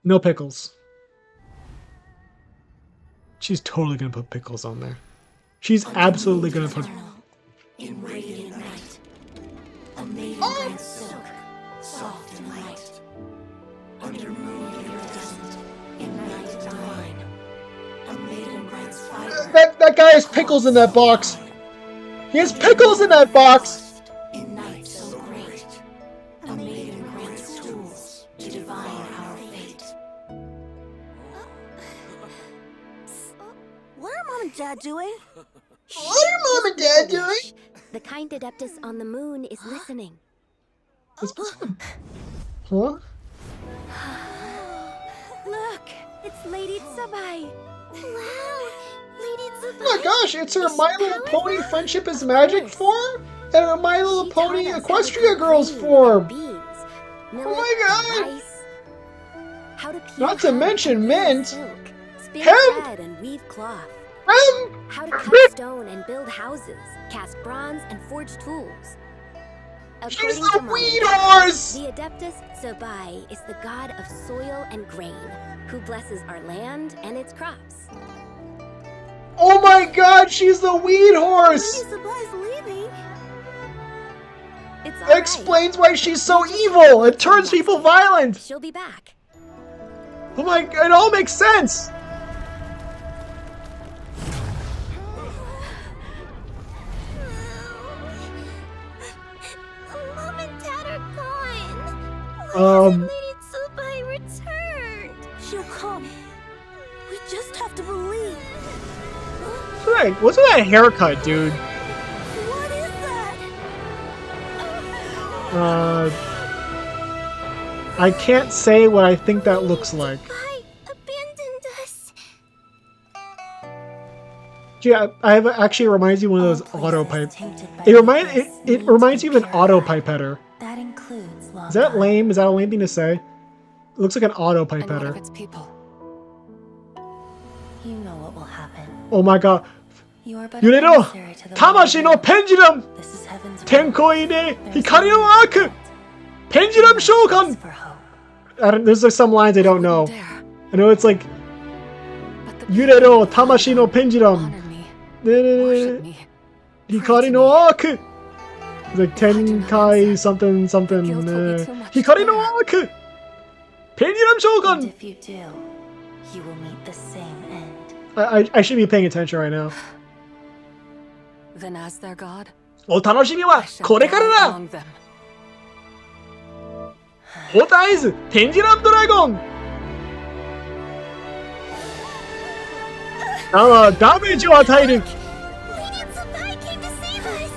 No pickles. She's totally gonna put pickles on there. She's absolutely gonna put... In radiant night, a maiden grants silk, soft and light. Under moon iridescent, in night divine, a maiden grants fire. That guy has pickles in that box. He has pickles in that box. In night so great, a maiden grants tools to divine our fate. What are Mom and Dad doing? What are Mom and Dad doing? The kind Adeptus on the moon is listening. Huh? Look, it's Lady Tsubai. Wow, Lady Tsubai. Oh my gosh, it's her My Little Pony Friendship is Magic form and her My Little Pony Equestria Girls form. Oh my god! Not to mention mint. Hemp and weave cloth. How to cut stone and build houses, cast bronze and forge tools. She's According the to weed Mom, horse! The Adeptus Tsubai is the god of soil and grain, who blesses our land and its crops. Oh my god, she's the weed horse! Lady Tsubai's leaving. It's That explains why she's so evil. It turns people violent. She'll be back. Oh my, it all makes sense. Mom and Dad are gone. Why hasn't Lady Tsubai returned? She'll come. We just have to believe. Right, what's with that haircut, dude? What is that? I can't say what I think that looks like. Abandoned us. Yeah, actually reminds you of one of those auto pipe. It reminds you of an auto pipetter. That includes Is that lame? Is that a lame thing to say? It looks like an auto pipetter. You know what will happen. Oh my god. You are but Yurero! Tamashi no pendulum! This is heaven's Tenkoi de Hikari no Aku! Pendulum Shogun! There's like some lines I don't know. I know it's like Yurero Tamashi no pendulum. Hikari no Aku! It's like Tenkai something something. Hikari no Aku! Pendulum Shogun! If you do, you will meet the same end. I should be paying attention right now. Then as their god, お楽しみはこれからだ among them. ホタイズペンジュラムドラゴンダメージを与える Lady Tsubai came to save us.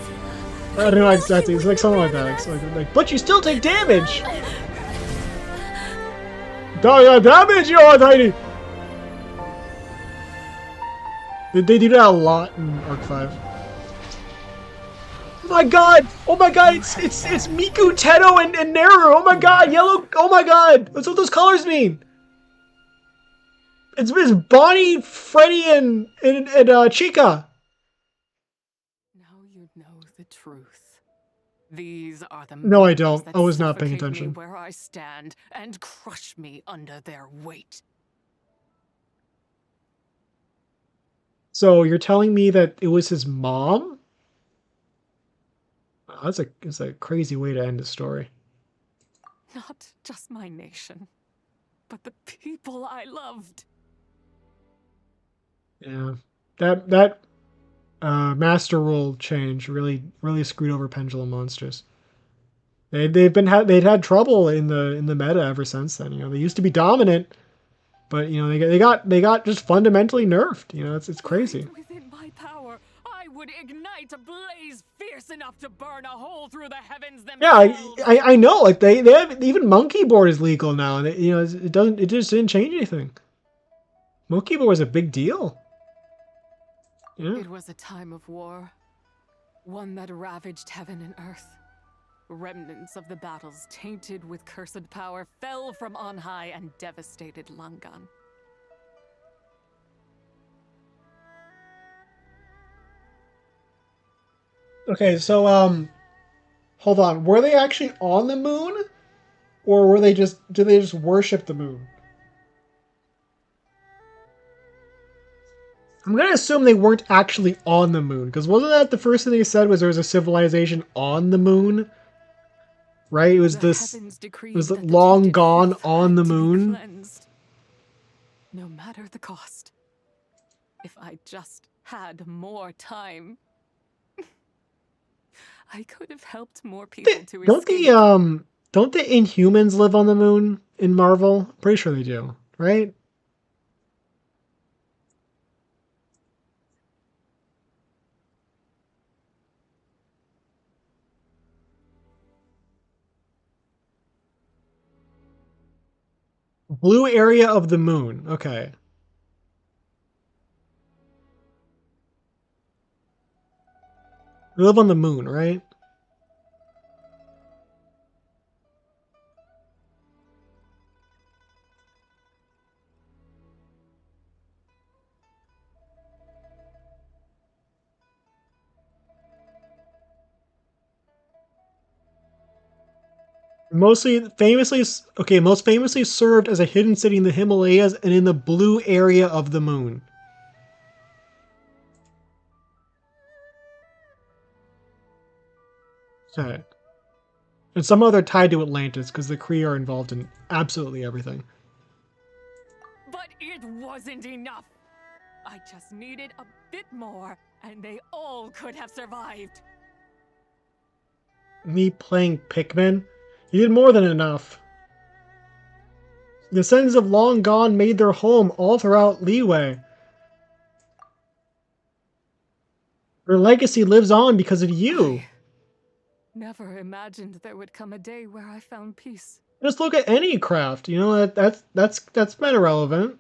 I don't know exactly, it's like something like that. It's like, but you still take damage! ダメージを与える They do that a lot in Arc 5. Oh my god! Oh my god! It's Miku, Teto, and Neru! Oh my god! Yellow! Oh my god! What's what those colors mean? It's Bonnie, Freddy, and Chica. Now you know the truth. These are the No, I memories don't. that I was not paying suffocate me attention. where I stand and crush me under their weight. So you're telling me that it was his mom? That's a crazy way to end the story. Not just my nation, but the people I loved. Yeah, that master rule change really screwed over Pendulum Monsters. They'd had trouble in the meta ever since then. You know, they used to be dominant, but you know they got just fundamentally nerfed. You know, it's crazy. Within my power, I would ignite a blaze fierce enough to burn a hole through the heavens themselves. Yeah, I know. Like they have even monkey board is legal now, and you know it just didn't change anything. Monkey board was a big deal. Yeah. It was a time of war, one that ravaged heaven and earth. Remnants of the battles tainted with cursed power fell from on high and devastated Langan. Okay, so hold on. Were they actually on the moon, or were they did they just worship the moon? I'm gonna assume they weren't actually on the moon, because wasn't that the first thing they said was there was a civilization on the moon? Right? It was long gone on the moon. No matter the cost. If I just had more time, I could have helped more people to escape. Don't the Inhumans live on the moon in Marvel? I'm pretty sure they do, right? Blue area of the moon. Okay. They live on the moon, right? Most famously served as a hidden city in the Himalayas and in the blue area of the moon. Okay. And somehow they're tied to Atlantis because the Kree are involved in absolutely everything. But it wasn't enough. I just needed a bit more, and they all could have survived. Me playing Pikmin? You did more than enough. The descendants of long gone made their home all throughout Liyue. Her legacy lives on because of you. Never imagined there would come a day where I found peace. Just look at any craft. You know, that's been irrelevant.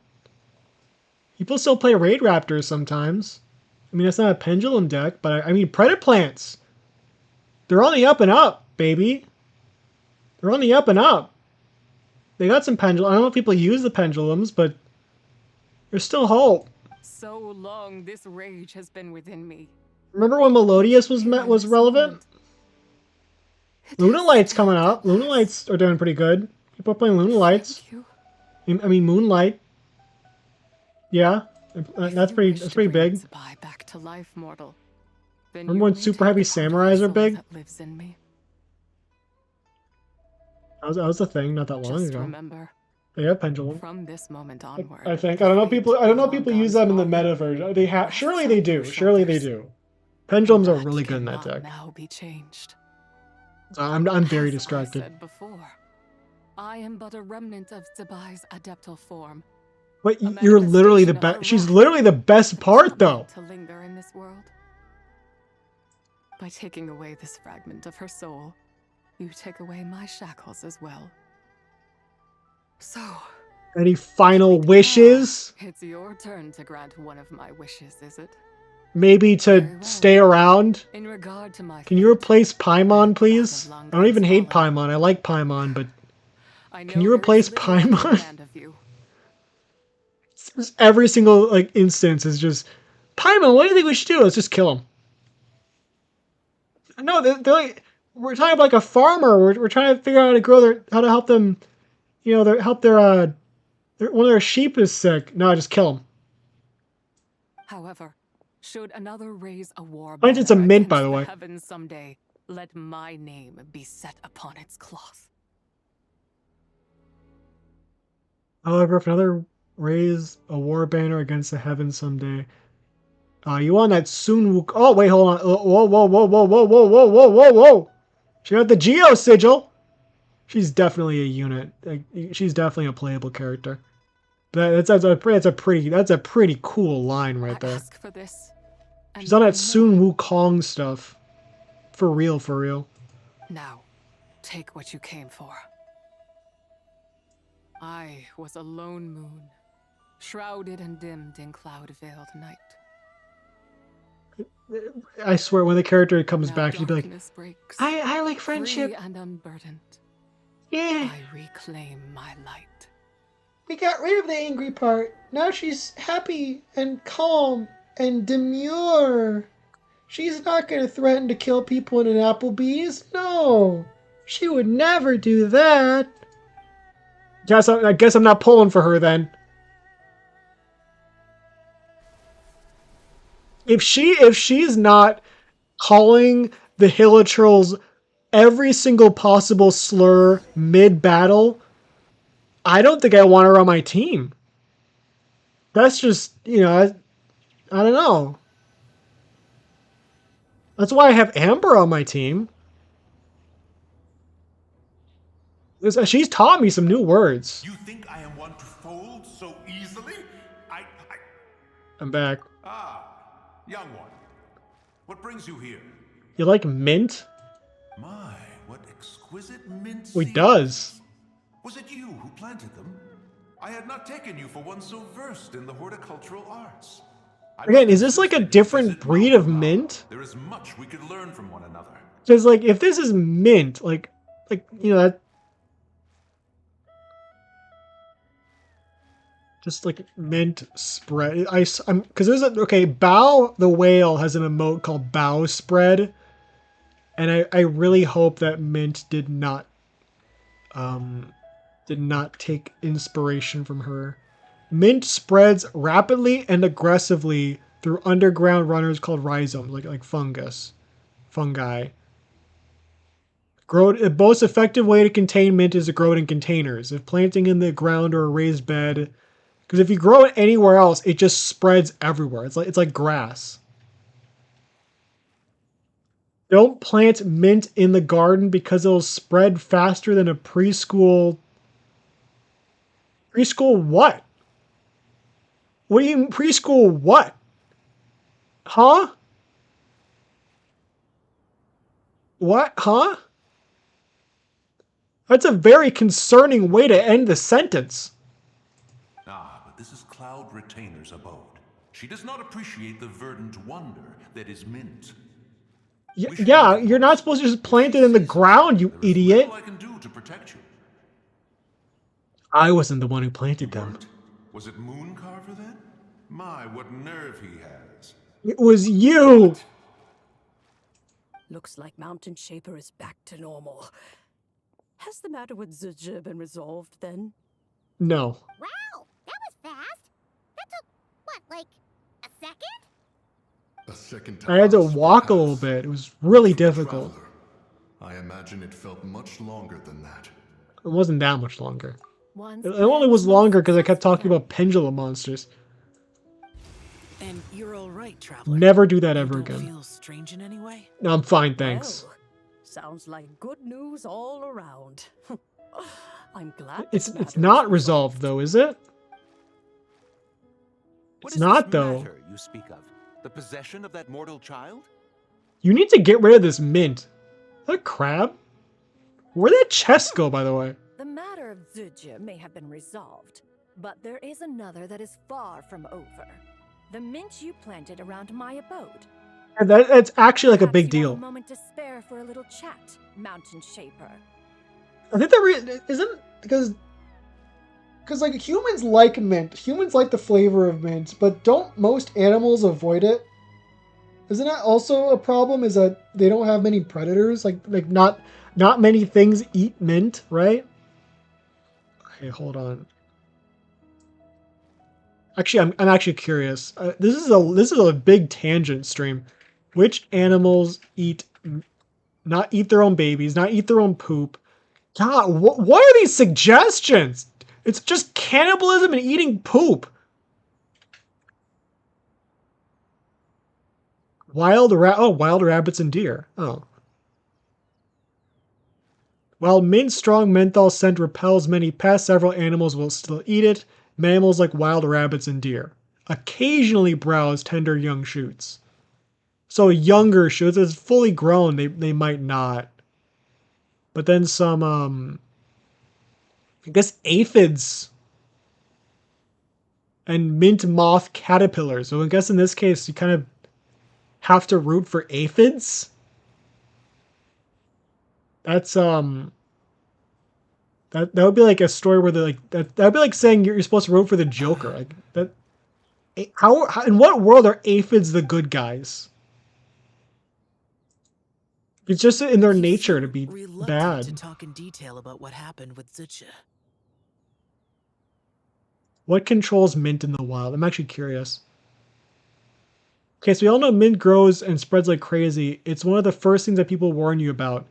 People still play Raid Raptors sometimes. I mean, that's not a pendulum deck, but I mean, Predaplants. They're on the up and up, baby. They're on the up and up. They got some pendulum. I don't know if people use the pendulums, but there's still hope. So long this rage has been within me. Remember when Melodious was relevant? Lunalight's coming up. Lunalights are doing pretty good. People are playing Lunalights. I mean, Moonlight. Yeah, that's pretty big. Back to life, mortal. Remember when super heavy samurais are big? That lives in me. That was a thing not that long ago. Remember, they have pendulum. From this moment onward, I think I don't know if people use them in the meta version. They have. Surely they do. Surely they do. Pendulums are really good in that deck. Now be changed. I'm very distracted. I said before, I am but a remnant of Zabai's adeptal form. But you're literally the best. She's literally the best part, though. To linger in this world. By taking away this fragment of her soul, you take away my shackles as well. So, any final wishes? It's your turn to grant one of my wishes, is it? Maybe to stay around? In regard to my Can you replace Paimon, please? I don't even hate Paimon. I like Paimon, but can you replace Paimon? Every single instance is just, Paimon, what do you think we should do? Let's just kill him. No, they're like, we're talking about like a farmer. We're trying to figure out how to grow how to help them, help their one of their sheep is sick. No, just kill him. However, should another raise a war It's a mint, by the way. Heavens someday, let my name be set upon its cloth. However, if another raise a war banner against the heavens someday, you want that soon? Oh wait, hold on. Whoa, whoa, whoa, whoa, whoa, whoa, whoa, whoa, whoa, whoa! She got the Geo Sigil. She's definitely a unit. She's definitely a playable character. That's a pretty cool line right there. Ask for this, she's on that Sun Wukong stuff. For real, for real. Now, take what you came for. I was a lone moon, shrouded and dimmed in cloud-veiled night. I swear, when the character comes back, she'd be like, breaks, I like friendship. Free and unburdened. Yeah. I reclaim my light. We got rid of the angry part. Now she's happy and calm and demure. She's not going to threaten to kill people in an Applebee's. No. She would never do that. I guess I'm not pulling for her then. If she's not calling the Hilichurls every single possible slur mid-battle, I don't think I want her on my team. That's just, I don't know. That's why I have Amber on my team. She's taught me some new words. You think I am one to fold so easily? I'm back. Ah, young one. What brings you here? You like mint? My, what exquisite mint He seeds. does. Was it you who planted them? I had not taken you for one so versed in the horticultural arts. Again, is this like a different breed of mint? There is much we could learn from one another. Because if this is mint, that. Just mint spread. Because there's Bao the whale has an emote called Bao spread, and I really hope that mint did not take inspiration from her. Mint spreads rapidly and aggressively through underground runners called rhizomes, like fungi. The most effective way to contain mint is to grow it in containers. If planting in the ground or a raised bed, because if you grow it anywhere else, it just spreads everywhere. It's like grass. Don't plant mint in the garden because it'll spread faster than a preschool. Preschool what? What do you mean preschool what? Huh? What? Huh? That's a very concerning way to end the sentence. Ah, but this is Cloud Retainer's abode. She does not appreciate the verdant wonder that is mint. Yeah, you're not supposed to just plant it in the ground, you idiot. What I can do to protect you? I wasn't the one who planted them. Was it Mooncarver then? My, what nerve he has. It was you. Looks like Mountain Shaper is back to normal. Has the matter with Zuzhe been resolved then? No. Wow, that was fast. That took, what, like a second? A second I had to time walk a little bit. It was really difficult. I imagine it felt much longer than that. It wasn't that much longer. It only was longer because I kept talking about pendulum monsters. And you're all right, traveler. Never do that ever You don't again. feel strange in any way? No, I'm fine, thanks. Well, sounds like good news all around. I'm glad. It's not resolved though, is it? What It's is not this though. matter you speak of? The possession of that mortal child? You need to get rid of this mint. Is that a crab? Where'd that chest go, by the way? The matter of Zuzhe may have been resolved, but there is another that is far from over. The mint you planted around my abode. And that's actually like a big Perhaps you have deal. a moment to spare for a little chat, Mountain Shaper. I think that isn't because like humans like mint. Humans like the flavor of mint, but don't most animals avoid it? Isn't that also a problem? Is that they don't have many predators? Like not many things eat mint, right? Okay, hold on. Actually, I'm actually curious. This is a big tangent stream. Which animals not eat their own babies, not eat their own poop? God, what are these suggestions? It's just cannibalism and eating poop. Wild rabbits and deer. Oh. While mint's strong menthol scent repels many pests, several animals will still eat it. Mammals like wild rabbits and deer occasionally browse tender young shoots. So younger shoots, as fully grown, they might not. But then some, I guess aphids and mint moth caterpillars. So I guess in this case, you kind of have to root for aphids. That's that would be like a story where they're like that would be like saying you're supposed to root for the Joker. Like that. How in what world are aphids the good guys? It's just in their nature to be bad. To talk in detail about what happened with Zuzhe. What controls mint in the wild? I'm actually curious. Okay, so we all know mint grows and spreads like crazy. It's one of the first things that people warn you about.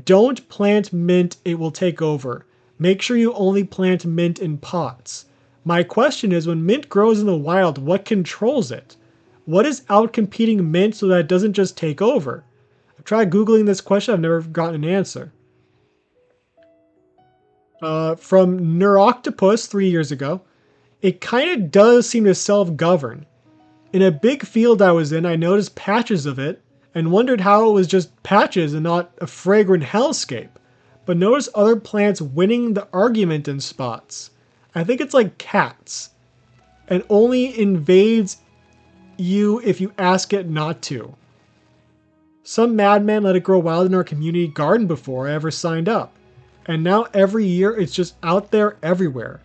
Don't plant mint, it will take over. Make sure you only plant mint in pots. My question is, when mint grows in the wild, what controls it? What is outcompeting mint so that it doesn't just take over? I've tried Googling this question, I've never gotten an answer. From Neuroctopus 3 years ago, it kind of does seem to self-govern. In a big field I was in, I noticed patches of it and wondered how it was just patches and not a fragrant hellscape, but noticed other plants winning the argument in spots. I think it's like cats, and only invades you if you ask it not to. Some madman let it grow wild in our community garden before I ever signed up, and now every year it's just out there everywhere,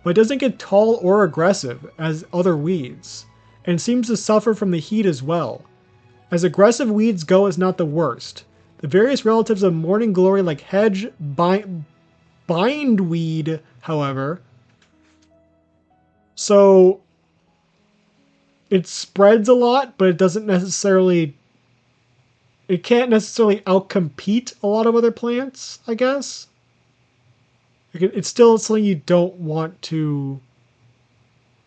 but it doesn't get tall or aggressive as other weeds, and seems to suffer from the heat as well. As aggressive weeds go, it's not the worst. The various relatives of morning glory like hedge bindweed, however, so it spreads a lot, but it doesn't necessarily it can't necessarily outcompete a lot of other plants, I guess. Like it's still something you don't want to.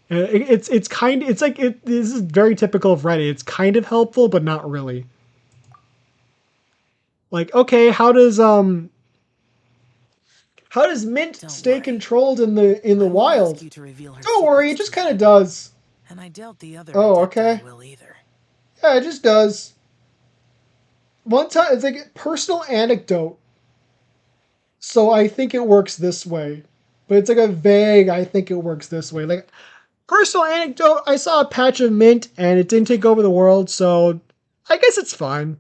It's like this is very typical of Reddit. It's kind of helpful, but not really. Like, okay, how does mint stay controlled in the wild? Don't worry, it just kind of does. And I doubt the other Oh, Adepti okay. will either. Yeah, it just does. One time, it's like a personal anecdote. So I think it works this way. But it's like a vague, I think it works this way. Like, personal anecdote, I saw a patch of mint and it didn't take over the world, so I guess it's fine.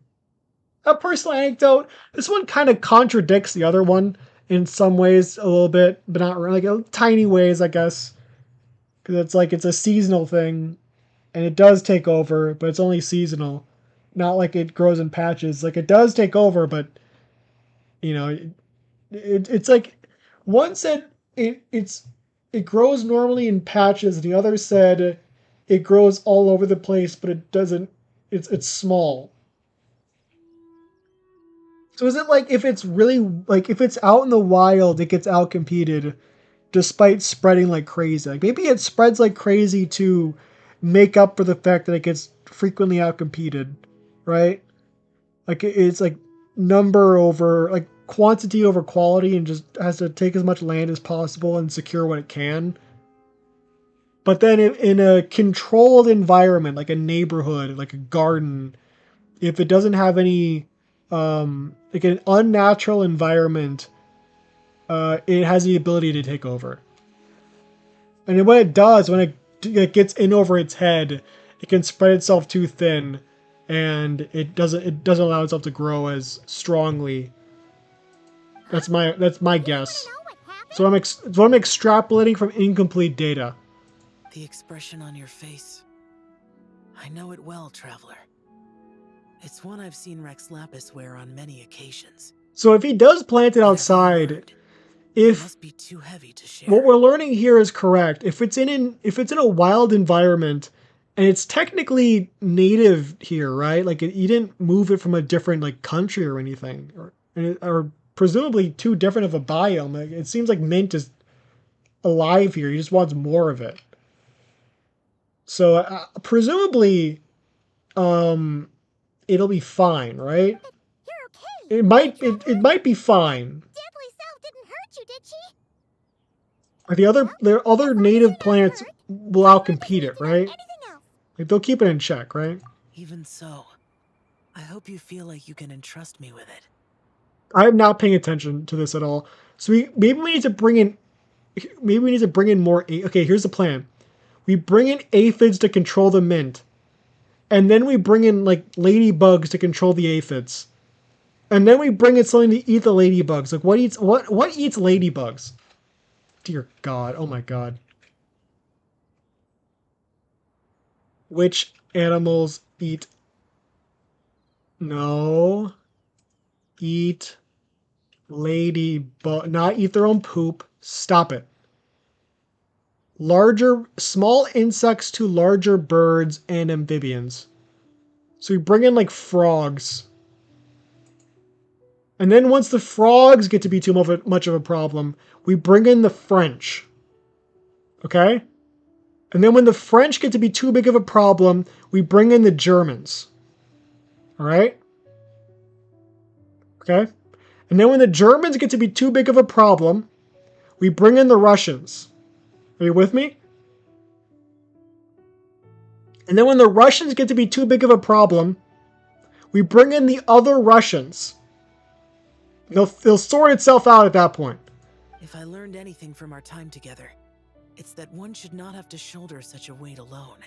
A personal anecdote, this one kind of contradicts the other one in some ways a little bit, but not really, like tiny ways, I guess. Because it's like it's a seasonal thing, and it does take over, but it's only seasonal. Not like it grows in patches. Like it does take over, but you know, it's like one said it grows normally in patches. The other said it grows all over the place, but it doesn't. It's small. So is it like if it's really like if it's out in the wild, it gets outcompeted, despite spreading like crazy? Like maybe it spreads like crazy to make up for the fact that it gets frequently outcompeted, right? Like it's like number over like quantity over quality, and just has to take as much land as possible and secure what it can. But then in a controlled environment, like a neighborhood, like a garden, if it doesn't have any like an unnatural environment, it has the ability to take over. And then when it does, when it gets in over its head, it can spread itself too thin, and it doesn't allow itself to grow as strongly. That's my guess. So I'm extrapolating from incomplete data. The expression on your face. I know it well, Traveler. It's one I've seen Rex Lapis wear on many occasions. So if he does plant it outside, if must be too heavy to share. What we're learning here is correct, if it's in a wild environment, and it's technically native here, right? Like you didn't move it from a different like country or anything, or presumably too different of a biome. Like, it seems like mint is alive here. He just wants more of it. So presumably, it'll be fine, right? It might be fine. The other native plants will outcompete it, right? Like they'll keep it in check, right? Even so, I hope you feel like you can entrust me with it. I'm not paying attention to this at all. So maybe we need to bring in more. Okay, here's the plan. We bring in aphids to control the mint, and then we bring in like ladybugs to control the aphids, and then we bring in something to eat the ladybugs. Like what eats ladybugs? Dear God! Oh my God! Which animals eat? No. Eat ladybug. Not eat their own poop. Stop it. Small insects to larger birds and amphibians. So we bring in like frogs. And then once the frogs get to be too much of a problem, we bring in the French. Okay? And then when the French get to be too big of a problem, we bring in the Germans. Alright? Okay? And then when the Germans get to be too big of a problem, we bring in the Russians. Are you with me? And then when the Russians get to be too big of a problem, we bring in the other Russians. It'll sort itself out at that point. If I learned anything from our time together, it's that one should not have to shoulder such a weight alone.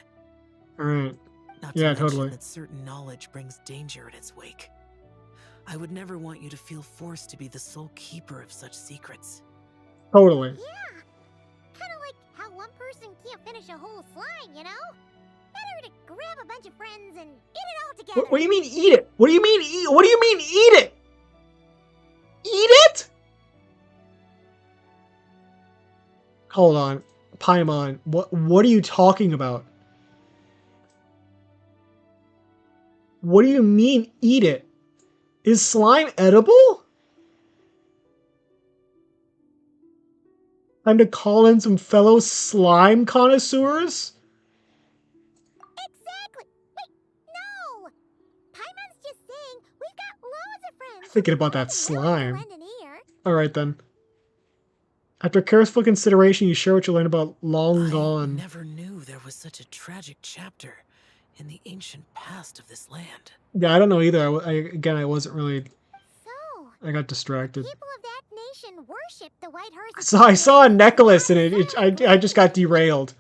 Alright. Not to Yeah, mention totally. that certain knowledge brings danger in its wake. I would never want you to feel forced to be the sole keeper of such secrets. Totally. Yeah. Kind of like how one person can't finish a whole slime, you know? Better to grab a bunch of friends and eat it all together. What do you mean eat it? What do you mean eat? What do you mean eat it? Eat it? Hold on. Paimon, what are you talking about? What do you mean eat it? Is slime edible? Time to call in some fellow slime connoisseurs? Exactly! Wait, no! Paimon's just saying we've got loads of friends. Thinking about that slime. Lend an ear. Alright then. After careful consideration, you share what you learned about Long I Gone. never knew there was such a tragic chapter in the ancient past of this land. Yeah, I don't know either. Again, I wasn't really... So, I got distracted. people of that nation worship the white horse. So I saw a necklace and I just got derailed.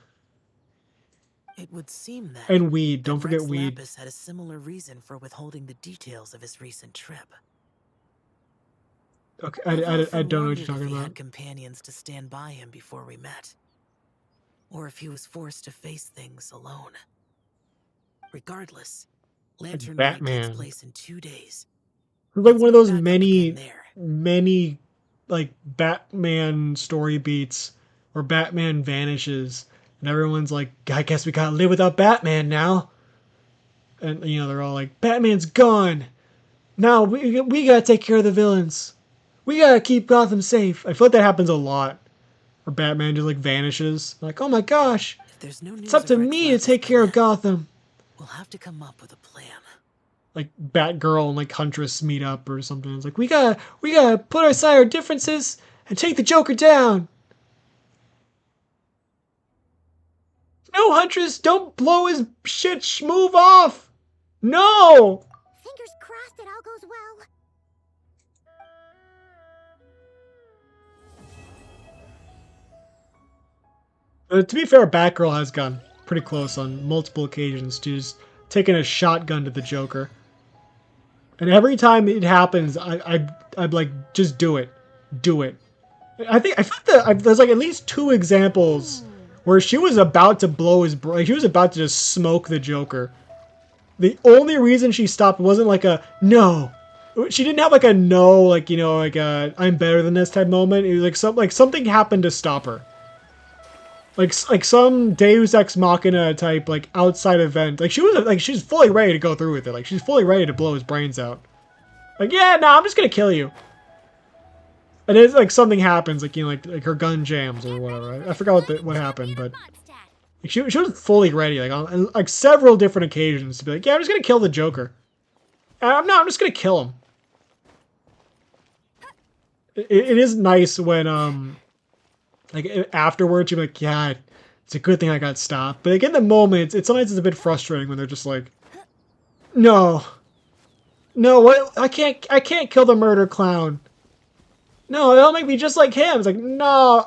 It would seem that... And weed. Don't forget Rex weed. Lapis had a similar reason for withholding the details of his recent trip. Okay, I don't know what you're talking If he about. had companions to stand by him before we met, or if he was forced to face things alone. Regardless, Lantern Night Batman. takes place in 2 days. It's like one of those Let's meet back up many, again there. many, like, Batman story beats where Batman vanishes and everyone's like, I guess we gotta live without Batman now. And, you know, they're all like, Batman's gone. Now we gotta take care of the villains. We gotta keep Gotham safe. I feel like that happens a lot. Where Batman just, like, vanishes. Like, oh my gosh. If there's no news It's up to of Rex me to Lapis take by care of then, Gotham. we'll have to come up with a plan. Like Batgirl and like Huntress meet up or something. It's like we gotta put aside our differences and take the Joker down. No, Huntress, don't blow his shit. Move off. No. Fingers crossed it all goes well. To be fair, Batgirl has gone pretty close on multiple occasions to just taking a shotgun to the Joker. And every time it happens, I'd like, just do it. Do it. I feel like there's like at least 2 examples where she was about to blow his brain. She was about to just smoke the Joker. The only reason she stopped wasn't like a no. She didn't have like a no, like, you know, like a I'm better than this type moment. It was like something happened to stop her. Like some Deus Ex Machina type like outside event. Like she's fully ready to go through with it. Like she's fully ready to blow his brains out. Like, yeah, no, I'm just gonna kill you. And it's like something happens, like, you know, like her gun jams or whatever. I forgot what happened, but like, she was fully ready, like on like several different occasions to be like, yeah, I'm just gonna kill the Joker. I'm just gonna kill him. It is nice when like afterwards you're like, yeah, it's a good thing I got stopped. But like in the moment, sometimes it's a bit frustrating when they're just like, no, what? I can't kill the murder clown. No, that'll make me just like him. It's like, no.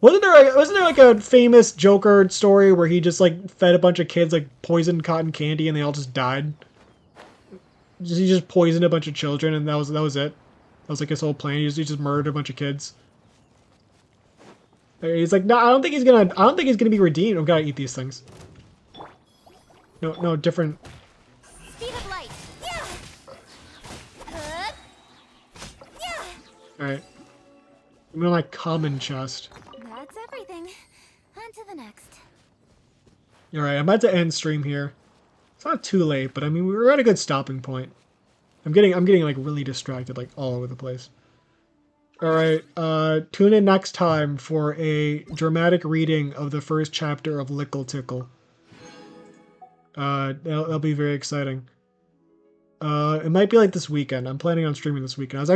Wasn't there like a famous Joker story where he just like fed a bunch of kids like poisoned cotton candy and they all just died? He just poisoned a bunch of children and that was it. That was like his whole plan. He just murdered a bunch of kids. He's like, no, I don't think he's gonna be redeemed. I've gotta eat these things. No, different. Speed of light. Yeah. Yeah. Alright. I'm gonna like common chest. That's everything. On to the next. Alright, I'm about to end stream here. It's not too late, but I mean we're at a good stopping point. I'm getting like really distracted like all over the place. Alright, tune in next time for a dramatic reading of the first chapter of Lickle Tickle. That'll be very exciting. It might be like this weekend. I'm planning on streaming this weekend. I was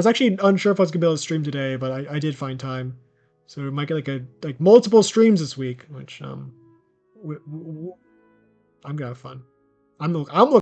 actually unsure if I was gonna be able to stream today, but I did find time. So we might get like multiple streams this week, which I'm gonna have fun. I'm looking